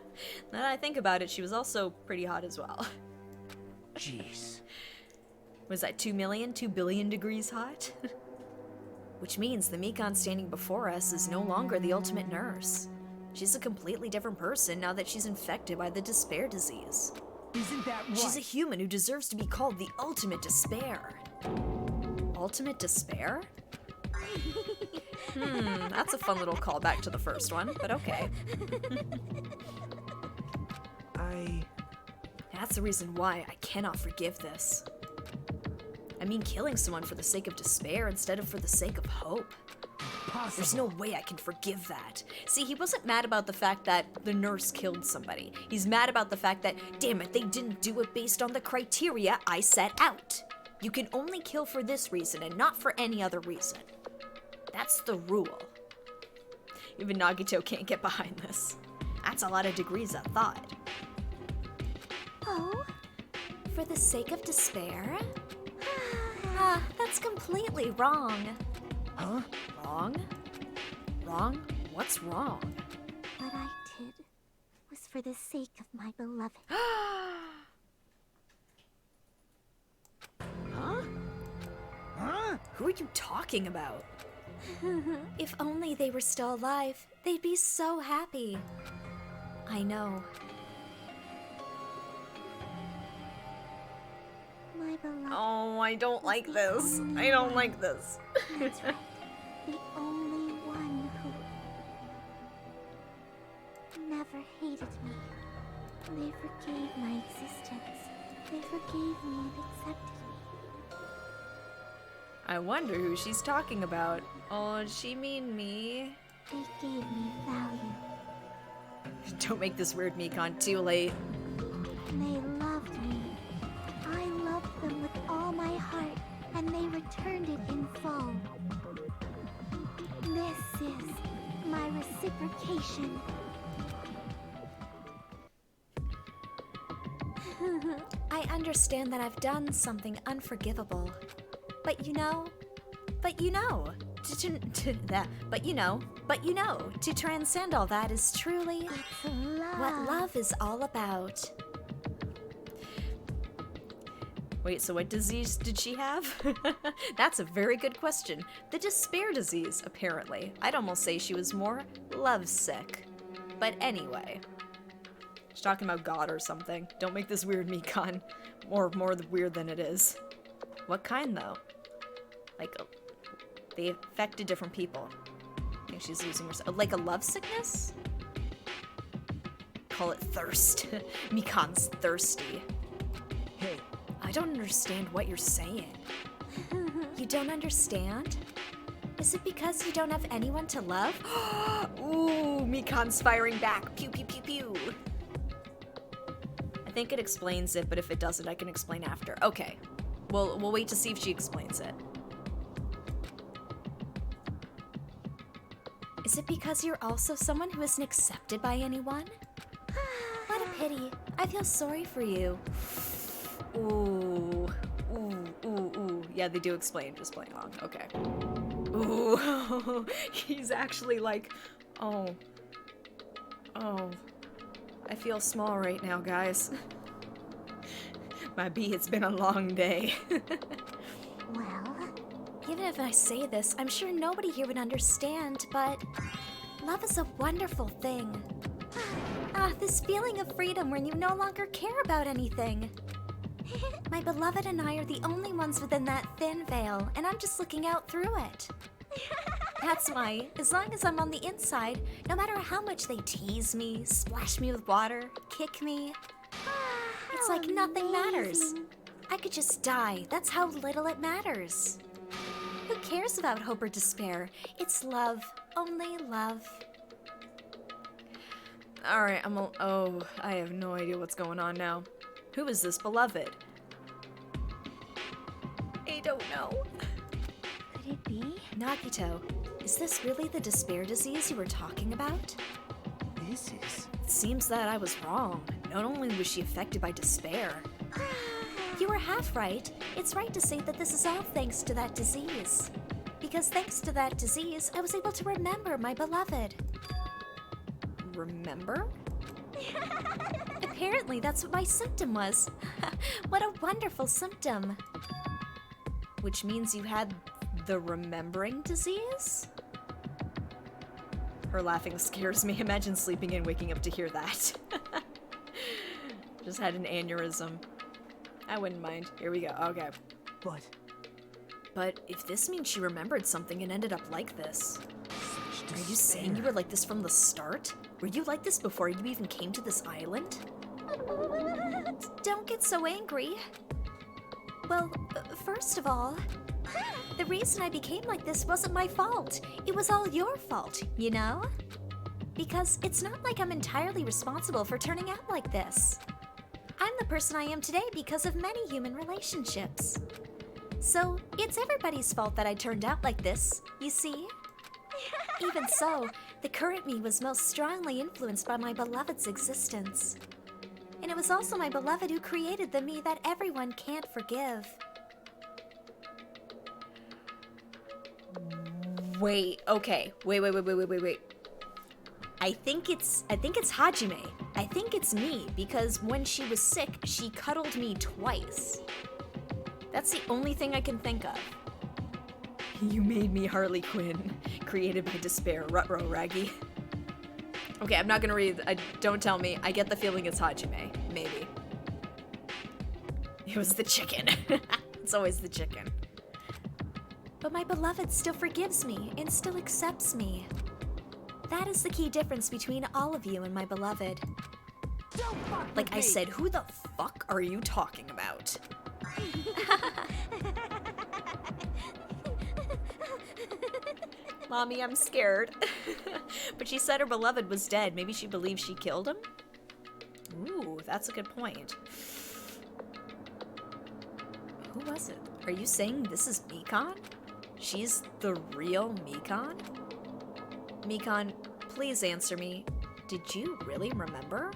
that I think about it, she was also pretty hot as well. Jeez. Was that 2 billion degrees hot? Which means the Mikan standing before us is no longer the ultimate nurse. She's a completely different person now that she's infected by the despair disease. Isn't that right? She's a human who deserves to be called the ultimate despair. Ultimate despair? That's a fun little callback to the first one, but okay. That's the reason why I cannot forgive this. I mean, killing someone for the sake of despair instead of for the sake of hope. There's no way I can forgive that. See, he wasn't mad about the fact that the nurse killed somebody. He's mad about the fact that, damn it, they didn't do it based on the criteria I set out. You can only kill for this reason and not for any other reason. That's the rule. Even Nagito can't get behind this. That's a lot of degrees of thought. Oh? For the sake of despair? That's completely wrong. Huh? Wrong? Wrong? What's wrong? What I did was for the sake of my beloved. Who are you talking about? If only they were still alive, they'd be so happy. I know. My beloved. Oh, I don't like this. I don't like this. That's right. The only one who never hated me. They forgave my existence. They forgave me and accepted me. I wonder who she's talking about. Oh, does she mean me? They gave me value. Don't make this weird Mikon too late. They loved me. I loved them with all my heart, and they returned it in full. This is my reciprocation. I understand that I've done something unforgivable. But you know, to transcend all that is truly It's love. what love is all about. Wait, so what disease did she have? That's a very good question. The despair disease, apparently. I'd almost say she was more lovesick. But anyway. She's talking about God or something. Don't make this weird Mikon more weird than it is. What kind, though? Like, they affected different people. I think she's losing herself. Like a love sickness? Call it thirst. Mikon's thirsty. Hey, I don't understand what you're saying. You don't understand? Is it because you don't have anyone to love? Ooh, Mikon's firing back. Pew, pew, pew, pew. I think it explains it, but if it doesn't, I can explain after. Okay. We'll wait to see if she explains it. Is it because you're also someone who isn't accepted by anyone? What a pity. I feel sorry for you. Ooh. Ooh, ooh, ooh. Yeah, they do explain, just playing along. Okay. Ooh. He's actually like, oh. Oh. I feel small right now, guys. My bee, it's been a long day. Well, Even if I say this, I'm sure nobody here would understand, but love is a wonderful thing. This feeling of freedom when you no longer care about anything. My beloved and I are the only ones within that thin veil, and I'm just looking out through it. That's why, as long as I'm on the inside, no matter how much they tease me, splash me with water, kick me, it's like nothing matters. I could just die. That's how little it matters. Who cares about hope or despair? It's love. Only love. Alright, oh, I have no idea what's going on now. Who is this beloved? I don't know. could it be? Nagito, is this really the despair disease you were talking about? this is... It seems that I was wrong. Not only was she affected by despair. You were half right. It's right to say that this is all thanks to that disease. Because thanks to that disease, I was able to remember my beloved. Remember? Apparently, that's what my symptom was. What a wonderful symptom. Which means you had the remembering disease? Her laughing scares me. Imagine sleeping and waking up to hear that. Just had an aneurysm. I wouldn't mind. Here we go. Okay. But if this means she remembered something and ended up like this, are you saying you were like this from the start? Were you like this before you even came to this island? Don't get so angry. Well, first of all, the reason I became like this wasn't my fault. It was all your fault, you know? Because it's not like I'm entirely responsible for turning out like this. I'm the person I am today because of many human relationships. So, it's everybody's fault that I turned out like this, you see? Even so, the current me was most strongly influenced by my beloved's existence. And it was also my beloved who created the me that everyone can't forgive. Wait, okay. Wait. I think it's Hajime. I think it's me, because when she was sick, she cuddled me twice. That's the only thing I can think of. You made me Harley Quinn, created by despair, Rutro Raggy. Okay, I'm not gonna read. Don't tell me. I get the feeling it's Hajime. Maybe. It was the chicken. It's always the chicken. But my beloved still forgives me and still accepts me. That is the key difference between all of you and my beloved. Like I said, who the fuck are you talking about? Mommy, I'm scared. But she said her beloved was dead. Maybe she believes she killed him? Ooh, that's a good point. Who was it? Are you saying this is Mikan? She's the real Mikan? Mikan, please answer me. Did you really remember?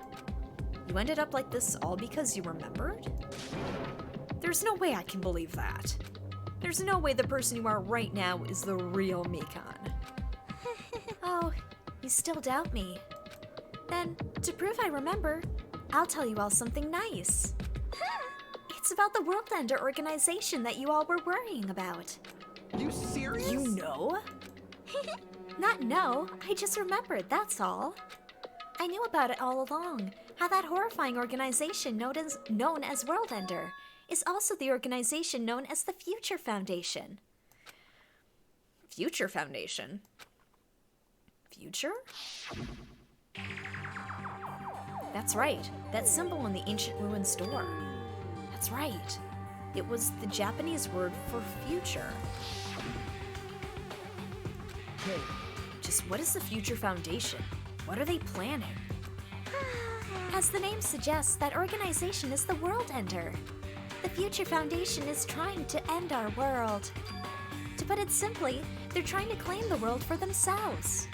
You ended up like this all because you remembered? There's no way I can believe that. There's no way the person you are right now is the real Mikan. Oh, you still doubt me. Then, to prove I remember, I'll tell you all something nice. It's about the World Ender organization that you all were worrying about. You serious? You know? Not know, I just remembered, that's all. I knew about it all along, how that horrifying organization known as World Ender is also the organization known as the Future Foundation. Future Foundation? Future? That's right. That symbol in the ancient ruin store. That's right. It was the Japanese word for future. Hey, just what is the Future Foundation? What are they planning? As the name suggests, that organization is the World Ender. The Future Foundation is trying to end our world. To put it simply, they're trying to claim the world for themselves.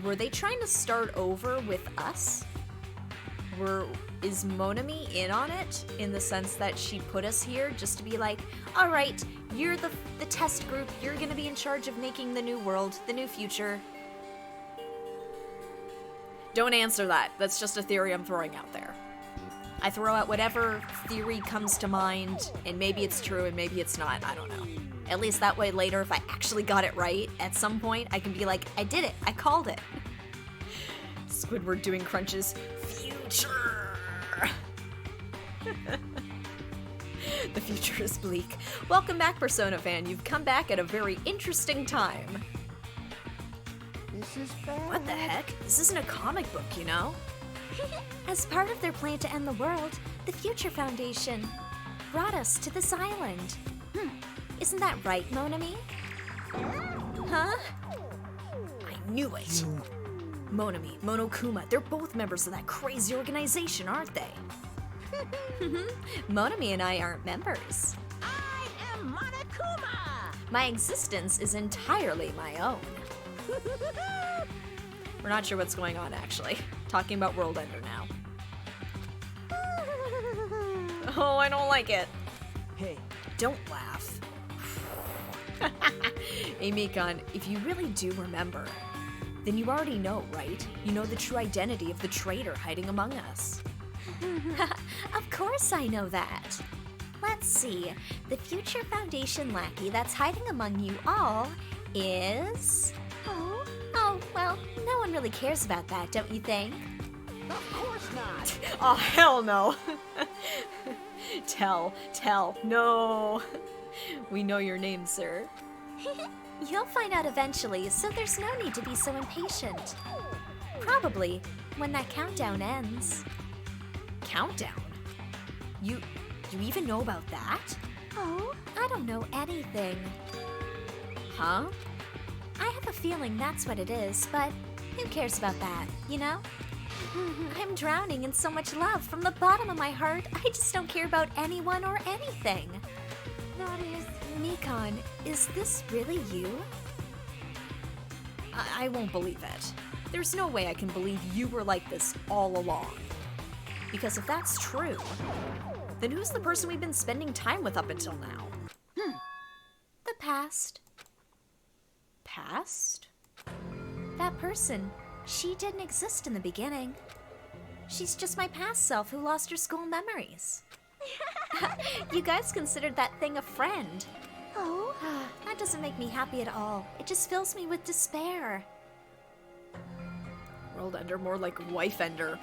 Were they trying to start over with us? Is Monami in on it? In the sense that she put us here just to be like, alright, you're the test group, you're gonna be in charge of making the new world, the new future. Don't answer that. That's just a theory I'm throwing out there. I throw out whatever theory comes to mind, and maybe it's true and maybe it's not, I don't know. At least that way later, if I actually got it right, at some point, I can be like, I did it, I called it. Squidward doing crunches. Future! The future is bleak. Welcome back, Persona fan. You've come back at a very interesting time. This is bad. What the heck? This isn't a comic book, you know? As part of their plan to end the world, the Future Foundation brought us to this island. Isn't that right, Monami? Huh? I knew it! Monami, Monokuma, they're both members of that crazy organization, aren't they? Monami and I aren't members. I am Monokuma! My existence is entirely my own. We're not sure what's going on, actually. Talking about World Ender now. Oh, I don't like it. hey, Don't laugh. Hey, Mikan, if you really do remember, then you already know, right? You know the true identity of the traitor hiding among us. Of course I know that. Let's see. The Future Foundation lackey that's hiding among you all is... Oh, well, no one really cares about that, don't you think? of course not. Oh, hell no. Tell, no. We know your name, sir. You'll find out eventually, so there's no need to be so impatient. Probably when that countdown ends. Countdown? You even know about that? Oh, I don't know anything. Huh? I have a feeling that's what it is, but who cares about that, you know? I'm drowning in so much love from the bottom of my heart, I just don't care about anyone or anything. That is... Mikan, is this really you? I won't believe it. There's no way I can believe you were like this all along. Because if that's true, then who's the person we've been spending time with up until now? The past. Past? That person, she didn't exist in the beginning. She's just my past self who lost her school memories. You guys considered that thing a friend. Oh? That doesn't make me happy at all. It just fills me with despair. World Ender, more like Wife Ender.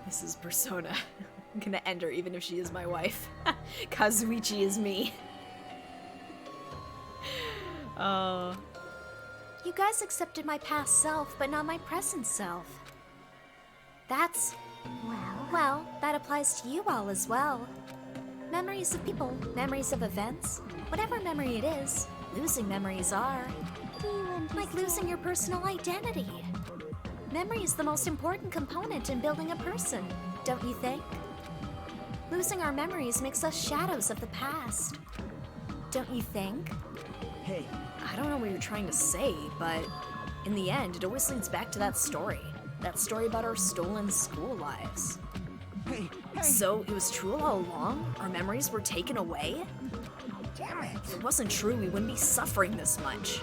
This is Persona. I'm gonna end her even if she is my wife. Kazuichi is me. Oh. You guys accepted my past self, but not my present self. That's... Well, that applies to you all as well. Memories of people, memories of events, whatever memory it is, losing memories are. Do you understand? Like losing your personal identity. Memory is the most important component in building a person, don't you think? Losing our memories makes us shadows of the past. Don't you think? Hey, I don't know what you're trying to say, but in the end, it always leads back to that story. That story about our stolen school lives. Hey! So, it was true all along? Our memories were taken away? Damn it! If it wasn't true, we wouldn't be suffering this much.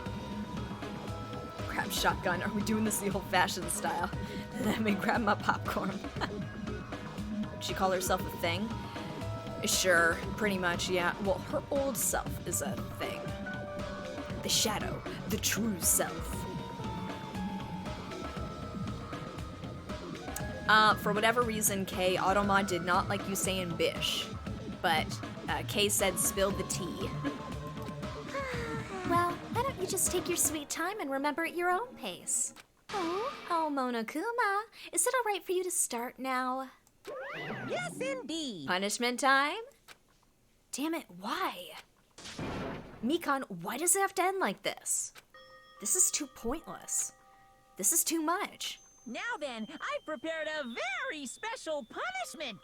Grab shotgun. Are we doing this the old-fashioned style? Let me grab my popcorn. Would she call herself a thing? Sure, pretty much, yeah. Well, her old self is a thing. The shadow, the true self. For whatever reason, Kay, Automa did not like you saying bish. But, Kay said spill the tea. Well, why don't you just take your sweet time and remember at your own pace? Oh, Monokuma, is it alright for you to start now? Yes, indeed. Punishment time? Damn it, why? Mikan, why does it have to end like this? This is too pointless. This is too much. Now then, I've prepared a very special punishment.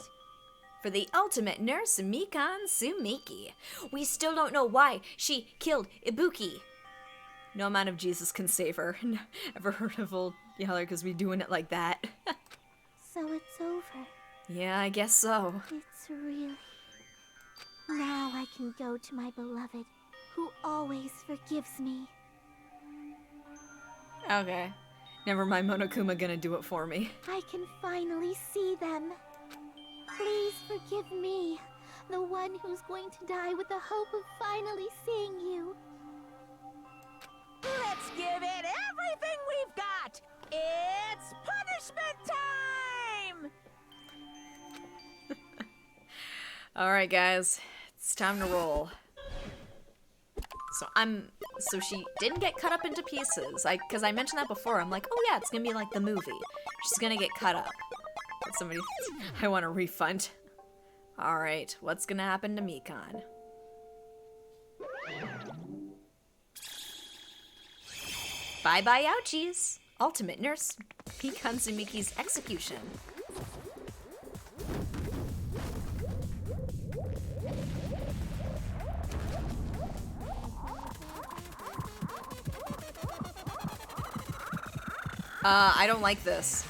For the ultimate nurse, Mikan Sumiki. We still don't know why she killed Ibuki. No amount of Jesus can save her. Ever heard of old Yeller because we doing it like that? So it's over. Yeah, I guess so. It's really... Now I can go to my beloved, who always forgives me. Okay. Never mind, Monokuma gonna do it for me. I can finally see them. Please forgive me, the one who's going to die with the hope of finally seeing you. Let's give it everything we've got. It's punishment time! Alright, guys. It's time to roll. So she didn't get cut up into pieces. Because I mentioned that before. I'm like, oh yeah, it's gonna be like the movie. She's gonna get cut up. But somebody, I want a refund. Alright, what's gonna happen to Mikan? Bye-bye ouchies. Ultimate Nurse Mikan Sumiki's execution. I don't like this.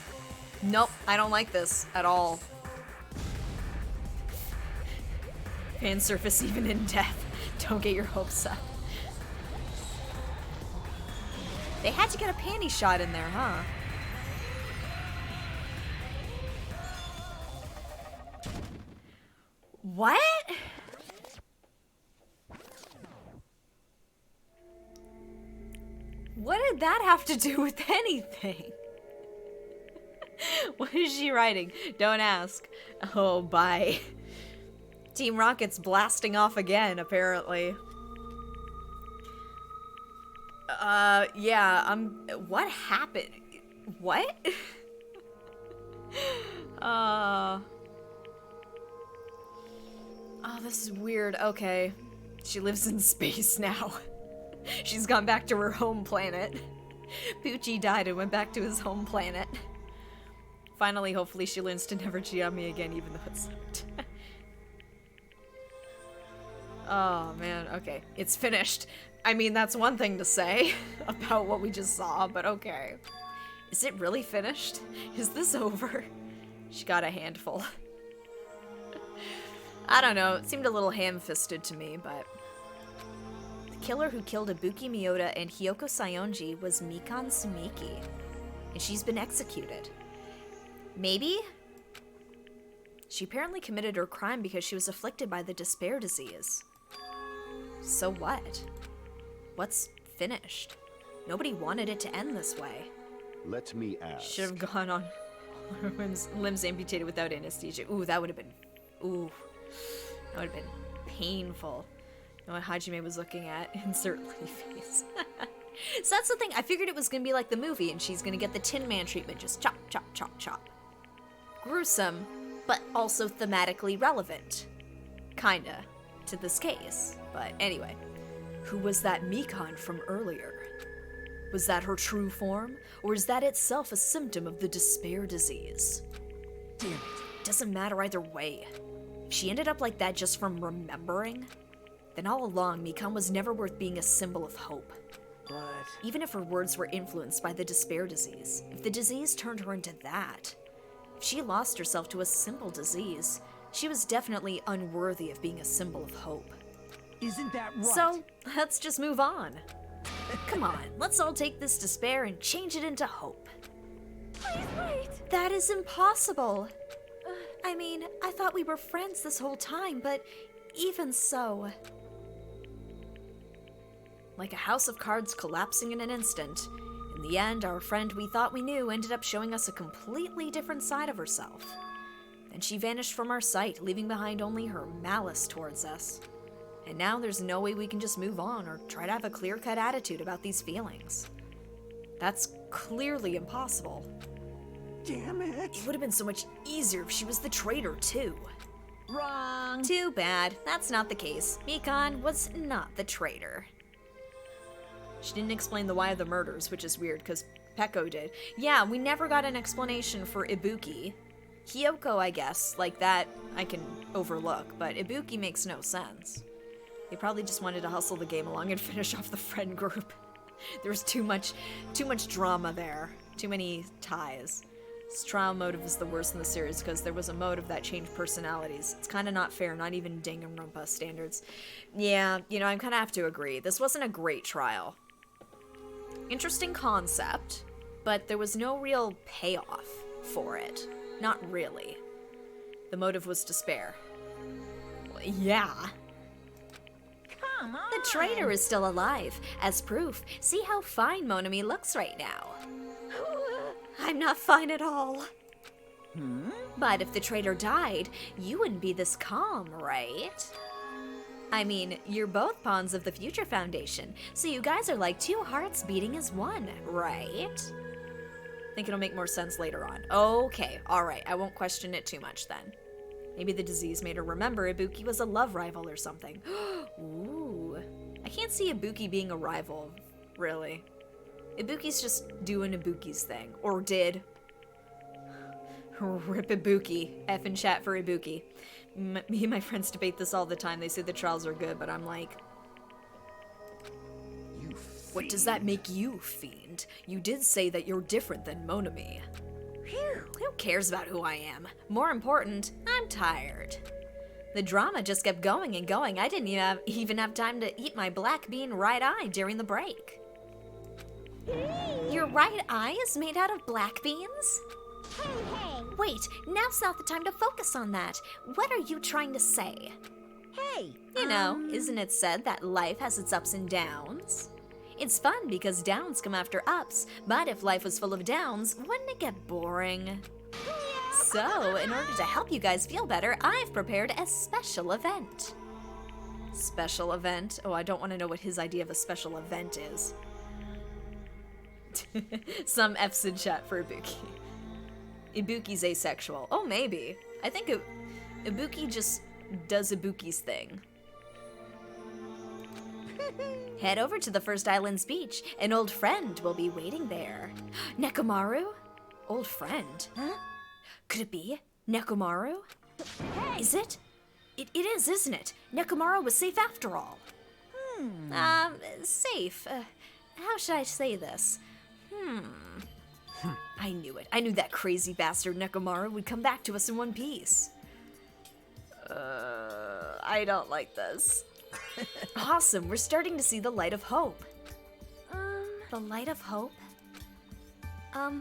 Nope, I don't like this at all. Fan surface even in death. Don't get your hopes up. They had to get a panty shot in there, huh? What? What did that have to do with anything? What is she writing? Don't ask. Oh, bye. Team Rocket's blasting off again, apparently. Yeah, what happened? What? Oh, this is weird. Okay. She lives in space now. She's gone back to her home planet. Pucci died and went back to his home planet. Finally, hopefully she learns to never cheat on me again, even though it sucked. Oh, man. Okay. It's finished. I mean, that's one thing to say about what we just saw, but okay. Is it really finished? Is this over? She got a handful. I don't know. It seemed a little ham-fisted to me, but... The killer who killed Ibuki Miyota and Hyoko Sayonji was Mikan Sumiki, and she's been executed. Maybe She apparently committed her crime because she was afflicted by the despair disease. So what? What's finished? Nobody wanted it to end this way. Let me ask. Should have gone on her limbs amputated without anesthesia. Ooh, that would have been... Ooh. That would have been painful. You know what Hajime was looking at? Insert Liddy face. So that's the thing. I figured it was going to be like the movie, and she's going to get the Tin Man treatment. Just chop, chop, chop, chop. Gruesome, but also thematically relevant. Kinda. To this case. But anyway. Who was that Mikan from earlier? Was that her true form? Or is that itself a symptom of the despair disease? Damn it. Doesn't matter either way. If she ended up like that just from remembering, then all along Mikan was never worth being a symbol of hope. But Even if her words were influenced by the despair disease, if the disease turned her into that, if she lost herself to a simple disease, she was definitely unworthy of being a symbol of hope. isn't that right? So, let's just move on. Come on, let's all take this despair and change it into hope. Please wait. That is impossible. I mean, I thought we were friends this whole time, but even so... Like a house of cards collapsing in an instant, in the end, our friend we thought we knew ended up showing us a completely different side of herself. Then she vanished from our sight, leaving behind only her malice towards us. And now there's no way we can just move on or try to have a clear-cut attitude about these feelings. That's clearly impossible. Damn it. It would have been so much easier if she was the traitor, too. Wrong. Too bad. That's not the case. Mikan was not the traitor. She didn't explain the why of the murders, which is weird, because Peko did. Yeah, we never got an explanation for Ibuki. Hyoko, I guess, like that I can overlook, but Ibuki makes no sense. They probably just wanted to hustle the game along and finish off the friend group. There's too much drama there. Too many ties. This trial motive is the worst in the series because there was a motive that changed personalities. It's kind of not fair, not even Danganronpa standards. Yeah, you know, I kind of have to agree. This wasn't a great trial. Interesting concept, but there was no real payoff for it. Not really. The motive was despair. Well, yeah. Come on. The traitor is still alive. As proof, see how fine Monami looks right now. I'm not fine at all. But if the traitor died, you wouldn't be this calm, right? I mean, you're both pawns of the Future Foundation, so you guys are like two hearts beating as one, right? Think it'll make more sense later on. Okay, alright, I won't question it too much then. Maybe the disease made her remember Ibuki was a love rival or something. Ooh. I can't see Ibuki being a rival, really. Ibuki's just doing Ibuki's thing. Or did. Rip Ibuki. F in chat for Ibuki. Me and my friends debate this all the time. They say the trials are good, but I'm like... You What does that make you, fiend? You did say that you're different than Monami. Phew, who cares about who I am? More important, I'm tired. The drama just kept going and going. I didn't even have time to eat my black bean right eye during the break. Your right eye is made out of black beans? Hey. Wait, now's not the time to focus on that. What are you trying to say? Hey. You know, isn't it said that life has its ups and downs? It's fun because downs come after ups, but if life was full of downs, wouldn't it get boring? So, in order to help you guys feel better, I've prepared a special event. Special event? Oh, I don't want to know what his idea of a special event is. Some F's in chat for Ibuki. Ibuki's asexual. Oh, maybe. I think Ibuki just does Ibuki's thing. Head over to the First Island's beach. An old friend will be waiting there. Nekomaru? Old friend? Huh? Could it be Nekomaru? Hey. Is it? It is, isn't it? Nekomaru was safe after all. Safe. How should I say this? I knew it. I knew that crazy bastard Nekomaru would come back to us in one piece. I don't like this. Awesome, we're starting to see the light of hope. The light of hope? I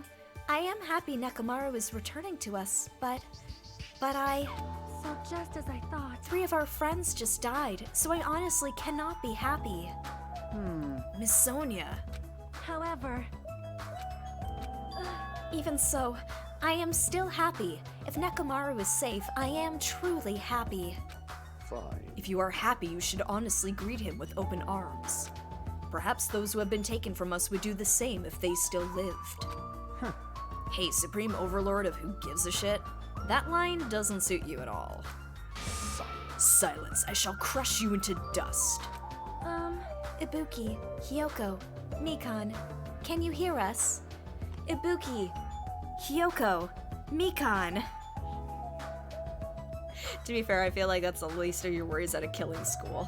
am happy Nekomaru is returning to us, but But So just as I thought. 3 of our friends just died, so I honestly cannot be happy. Miss Sonia. However, Even so, I am still happy. If Nekomaru is safe, I am truly happy. Fine. If you are happy, you should honestly greet him with open arms. Perhaps those who have been taken from us would do the same if they still lived. Hey, Supreme Overlord of who gives a shit? That line doesn't suit you at all. Silence, I shall crush you into dust. Ibuki, Hyoko, Mikan, can you hear us? Ibuki, Hyoko, Mikan. To be fair, I feel like that's the least of your worries at a killing school.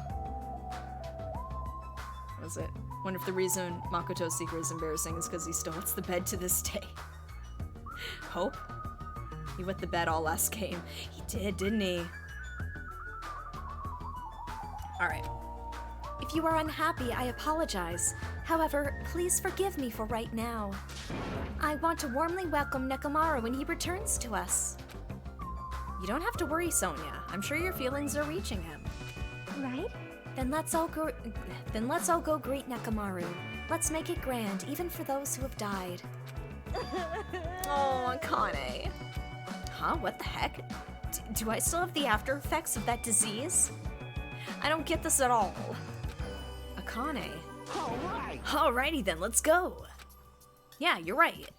What was it? Wonder if the reason Makoto's secret is embarrassing is because he still wets the bed to this day. Hope? He wet the bed all last game. He did, didn't he? Alright. If you are unhappy, I apologize. However, please forgive me for right now. I want to warmly welcome Nekomaru when he returns to us. You don't have to worry, Sonia. I'm sure your feelings are reaching him. Right? Then let's all go greet Nekomaru. Let's make it grand, even for those who have died. Oh, Akane. Huh? What the heck? Do I still have the after effects of that disease? I don't get this at all. Akane. Alright! Alrighty then, let's go. Yeah, you're right.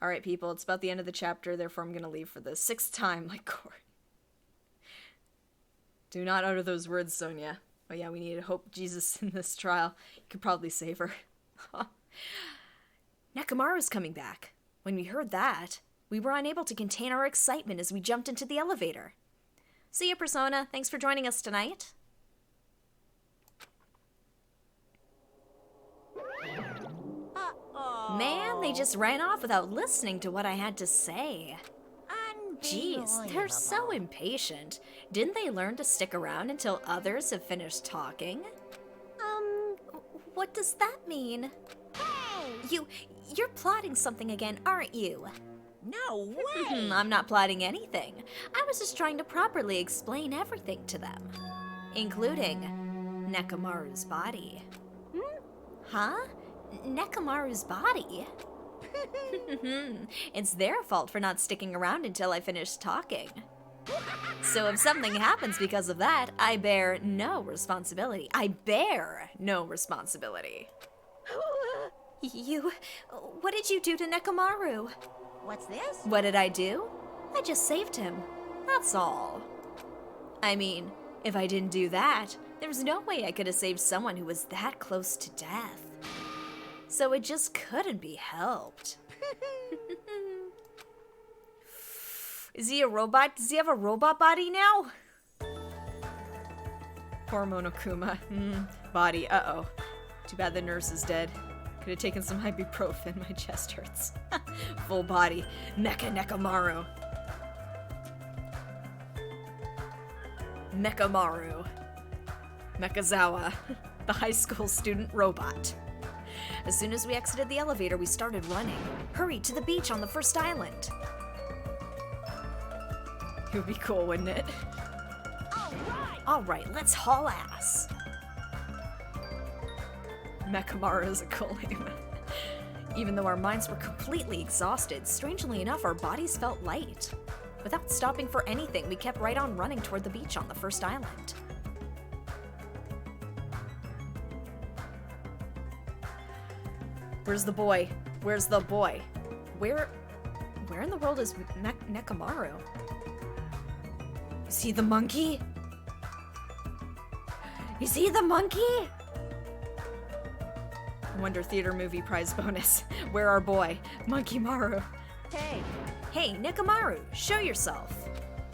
Alright, people, it's about the end of the chapter, therefore I'm gonna leave for the 6th time, like Corey. Do not utter those words, Sonia. Oh yeah, we need to hope Jesus in this trial. You could probably save her. Nekomaru's coming back. When we heard that, we were unable to contain our excitement as we jumped into the elevator. See ya, Persona. Thanks for joining us tonight. Man, they just ran off without listening to what I had to say. Jeez, they're so impatient. Didn't they learn to stick around until others have finished talking? What does that mean? Hey! You're plotting something again, aren't you? No way! I'm not plotting anything. I was just trying to properly explain everything to them. Including Nekomaru's body. Huh? Nekomaru's body? It's their fault for not sticking around until I finished talking. So if something happens because of that, I bear no responsibility. I bear no responsibility. What did you do to Nekomaru? What's this? What did I do? I just saved him. That's all. I mean, if I didn't do that, there's no way I could have saved someone who was that close to death. So it just couldn't be helped. Is he a robot? Does he have a robot body now? Poor Monokuma. Body, uh-oh. Too bad the nurse is dead. Could have taken some ibuprofen, my chest hurts. Full body, Mecha Nekomaru. Mechamaru. Mechazawa, the high school student robot. As soon as we exited the elevator, we started running. Hurry, to the beach on the first island. It would be cool, wouldn't it? Alright, let's haul ass. Mechamaru is a cool name. Even though our minds were completely exhausted, strangely enough, our bodies felt light. Without stopping for anything, we kept right on running toward the beach on the first island. Where's the boy? Where's the boy? Where in the world is Nekomaru? Is he the monkey? Is he the monkey? Wonder Theater Movie Prize bonus. Where our boy? Monkey Maru. hey, Hey, Nekomaru, show yourself.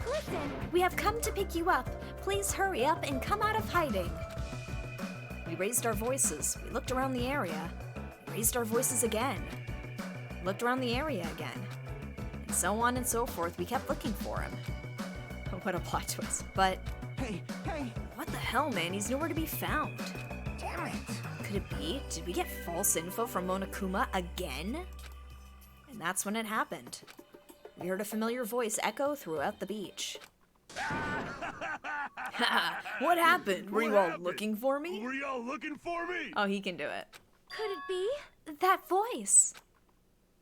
Listen, We have come to pick you up. Please hurry up and come out of hiding. We raised our voices. We looked around the area. We raised our voices again. Looked around the area again. And so on and so forth. We kept looking for him. What a plot twist. But Hey, what the hell, man? He's nowhere to be found. damn it! Could it be? Did we get false info from Monokuma again? And that's when it happened. We heard a familiar voice echo throughout the beach. What happened? Were you all looking for me? Were y'all looking for me? Oh, he can do it. Could it be? That voice!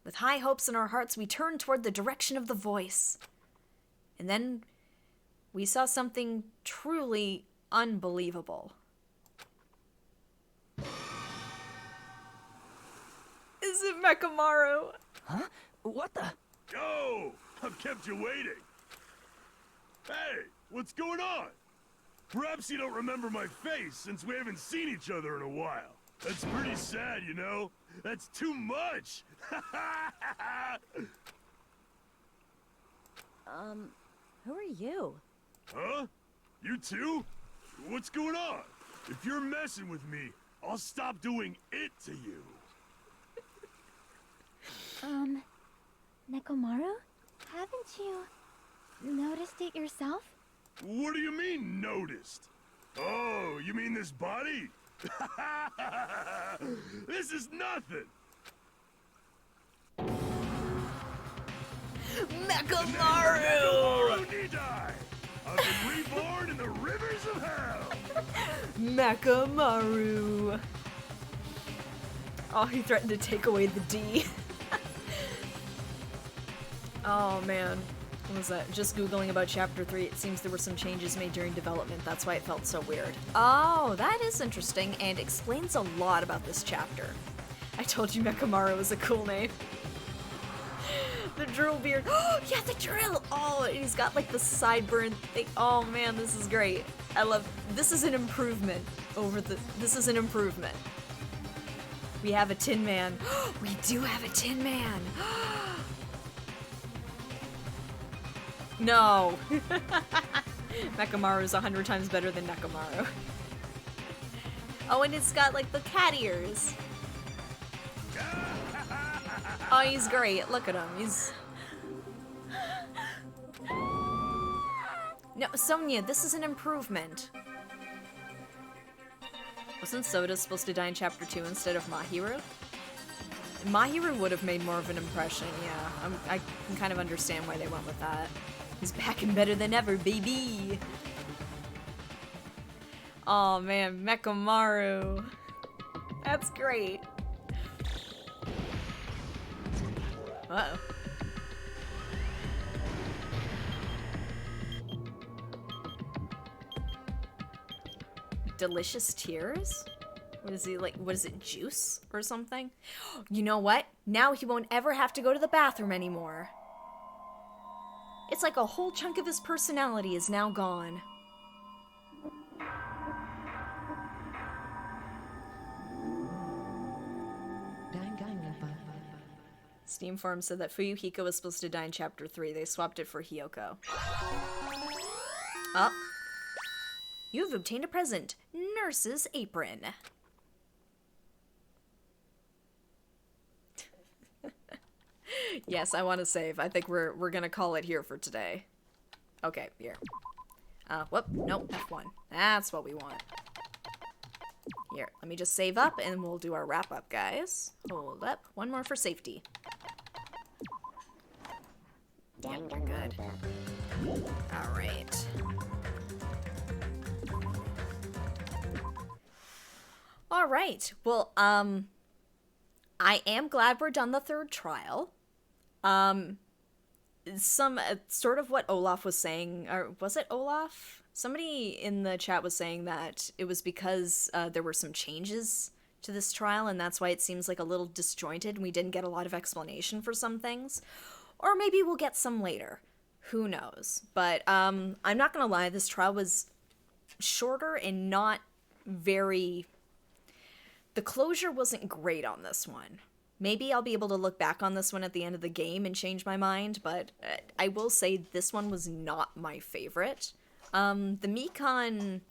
With high hopes in our hearts, we turned toward the direction of the voice. And then we saw something truly unbelievable. Is it Mekamaru? Huh? What the? Yo, I've kept you waiting. Hey, what's going on? Perhaps you don't remember my face since we haven't seen each other in a while. That's pretty sad, you know? That's too much! Who are you? Huh? You too? What's going on? If you're messing with me, I'll stop doing it to you. Nekomaru? Haven't you noticed it yourself? What do you mean, noticed? Oh, you mean this body? This is nothing! Mekamaru! Nidai! I've been reborn in the rivers of hell! Mekamaru! Oh, he threatened to take away the D. Oh man, what was that? Just googling about chapter 3, it seems there were some changes made during development, that's why it felt so weird. Oh, that is interesting and explains a lot about this chapter. I told you Mekamaru was a cool name. The drill beard. Oh, yeah, the drill! Oh, and he's got like the sideburn thing. Oh man, this is great. I love, this is an improvement over the, this is an improvement. We have a Tin Man. We do have a Tin Man! No! Mekamaru is 100 times better than Nekomaru. Oh, and it's got like the cat ears. Oh, he's great. Look at him. He's... No, Sonia, this is an improvement. Wasn't Soda supposed to die in chapter 2 instead of Mahiru? Mahiru would have made more of an impression, yeah. I can kind of understand why they went with that. He's back and better than ever, baby! Oh man, Mekamaru. That's great. Uh-oh. Delicious tears? What is he like? What is it, juice or something? You know what? Now he won't ever have to go to the bathroom anymore. It's like a whole chunk of his personality is now gone. Steam Farm said that Fuyuhiko was supposed to die in chapter 3. They swapped it for Hiyoko. Oh. You have obtained a present. Nurse's apron. Yes, I want to save. I think we're gonna call it here for today. Okay, here. Whoop, nope, F1. That's what we want. Here, let me just save up and we'll do our wrap up, guys. Hold up. One more for safety. Yeah, you're good. Alright. Alright, well, I am glad we're done the third trial. Some, sort of what Olaf was saying, or was it Olaf? Somebody in the chat was saying that it was because there were some changes to this trial, and that's why it seems like a little disjointed, and we didn't get a lot of explanation for some things. Or maybe we'll get some later. Who knows? But, I'm not gonna lie, this trial was shorter and not very... The closure wasn't great on this one. Maybe I'll be able to look back on this one at the end of the game and change my mind, but I will say this one was not my favorite. The Mikan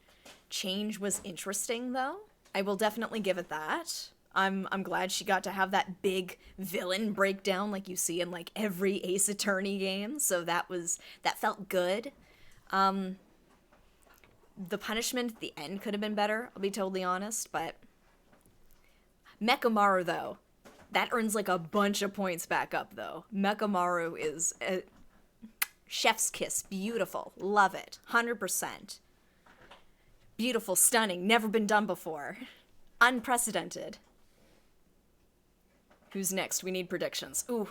change was interesting, though. I will definitely give it that. I'm glad she got to have that big villain breakdown like you see in like every Ace Attorney game, so that felt good. The punishment at the end could have been better, I'll be totally honest, but Mechamaru, though, that earns like a bunch of points back up, though. Mechamaru is a chef's kiss. Beautiful. Love it. 100%. Beautiful, stunning, never been done before. Unprecedented. Who's next? We need predictions. Ooh.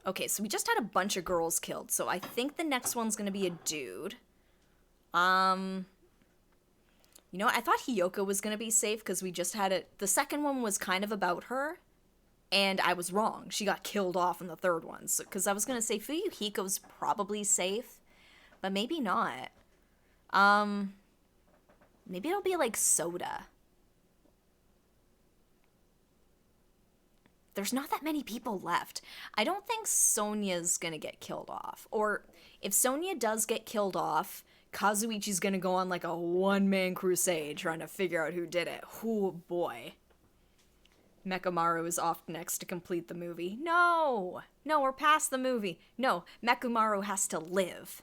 Okay, so we just had a bunch of girls killed, so I think the next one's gonna be a dude. You know what? I thought Hiyoko was gonna be safe because we just had it. The second one was kind of about her, and I was wrong. She got killed off in the third one. So, because I was gonna say Fuyuhiko's probably safe, but maybe not. Maybe it'll be like Soda. There's not that many people left. I don't think Sonya's gonna get killed off. Or if Sonya does get killed off, Kazuichi's gonna go on like a one-man crusade trying to figure out who did it. Oh boy. Mechamaru is off next to complete the movie. No! No, we're past the movie. No, Mechamaru has to live.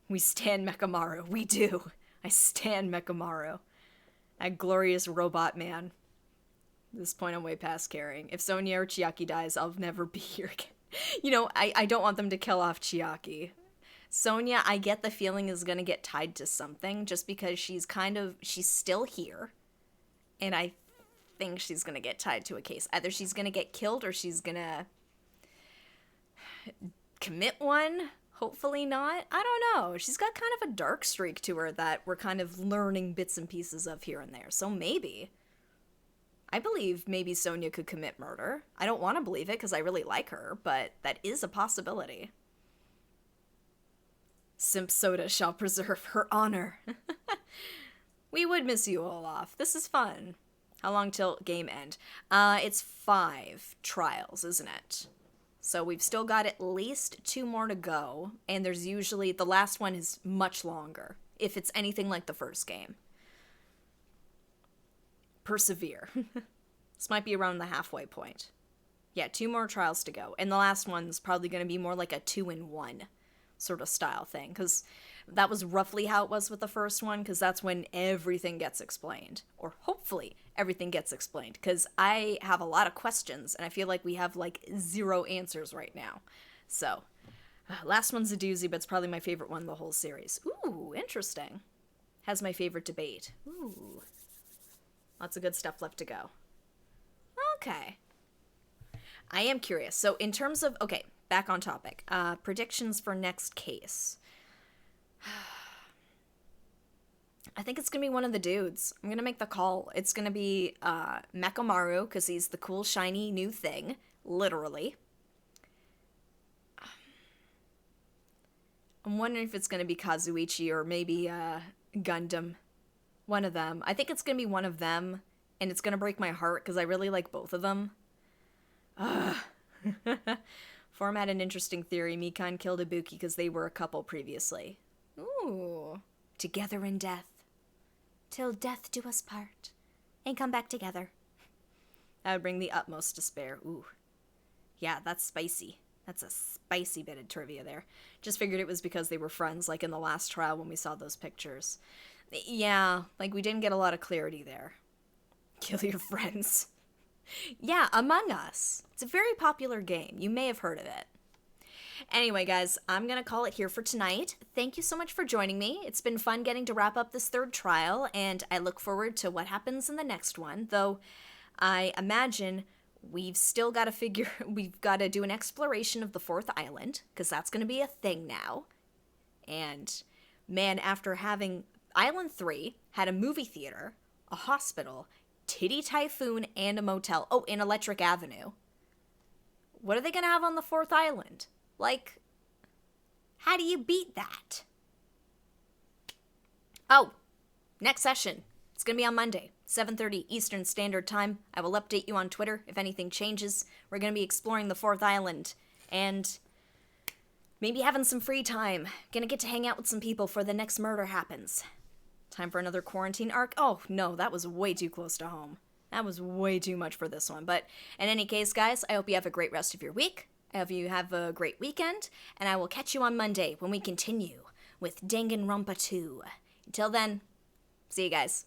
We stan Mechamaru. We do. I stan Mechamaru. That glorious robot man. At this point, I'm way past caring. If Sonya or Chiaki dies, I'll never be here again. You know, I don't want them to kill off Chiaki. Sonya, I get the feeling, is gonna get tied to something just because she's still here. And I think she's gonna get tied to a case. Either she's gonna get killed or she's gonna commit one. Hopefully not. I don't know. She's got kind of a dark streak to her that we're kind of learning bits and pieces of here and there. So maybe. I believe maybe Sonya could commit murder. I don't want to believe it because I really like her, but that is a possibility. Simp Soda shall preserve her honor. We would miss you, Olaf. This is fun. How long till game end? It's 5 trials, isn't it? So we've still got at least 2 more to go, and there's usually, the last one is much longer, if it's anything like the first game. Persevere. This might be around the halfway point. Yeah, 2 more trials to go, and the last one's probably going to be more like a 2-in-1 sort of style thing, because that was roughly how it was with the first one, because that's when everything gets explained, or hopefully everything gets explained, because I have a lot of questions, and I feel like we have like 0 answers right now. So, last one's a doozy, but it's probably my favorite one in the whole series. Ooh, interesting. Has my favorite debate. Ooh. Lots of good stuff left to go. Okay. I am curious. So in terms of, okay, back on topic. Predictions for next case. I think it's going to be one of the dudes. I'm going to make the call. It's going to be Mechamaru, because he's the cool, shiny new thing. Literally. I'm wondering if it's going to be Kazuichi or maybe Gundam. One of them. I think it's going to be one of them, and it's going to break my heart because I really like both of them. Format an interesting theory. Mikan killed Ibuki because they were a couple previously. Ooh. Together in death. Till death do us part. And come back together. That would bring the utmost despair. Ooh. Yeah, that's spicy. That's a spicy bit of trivia there. Just figured it was because they were friends, like in the last trial when we saw those pictures. Yeah, like we didn't get a lot of clarity there. Kill your friends. Yeah, Among Us. It's a very popular game. You may have heard of it. Anyway, guys, I'm going to call it here for tonight. Thank you so much for joining me. It's been fun getting to wrap up this 3rd trial, and I look forward to what happens in the next one, though I imagine we've still got to we've got to do an exploration of the 4th island, because that's going to be a thing now. And, man, after having Island 3 had a movie theater, a hospital, Titty Typhoon, and a motel. Oh, and Electric Avenue. What are they going to have on the 4th island? Like, how do you beat that? Oh, next session. It's going to be on Monday, 7:30 Eastern Standard Time. I will update you on Twitter if anything changes. We're going to be exploring the 4th island and maybe having some free time. Gonna get to hang out with some people before the next murder happens. Time for another quarantine arc? Oh, no, that was way too close to home. That was way too much for this one. But in any case, guys, I hope you have a great rest of your week. I hope you have a great weekend. And I will catch you on Monday when we continue with Danganronpa 2. Until then, see you guys.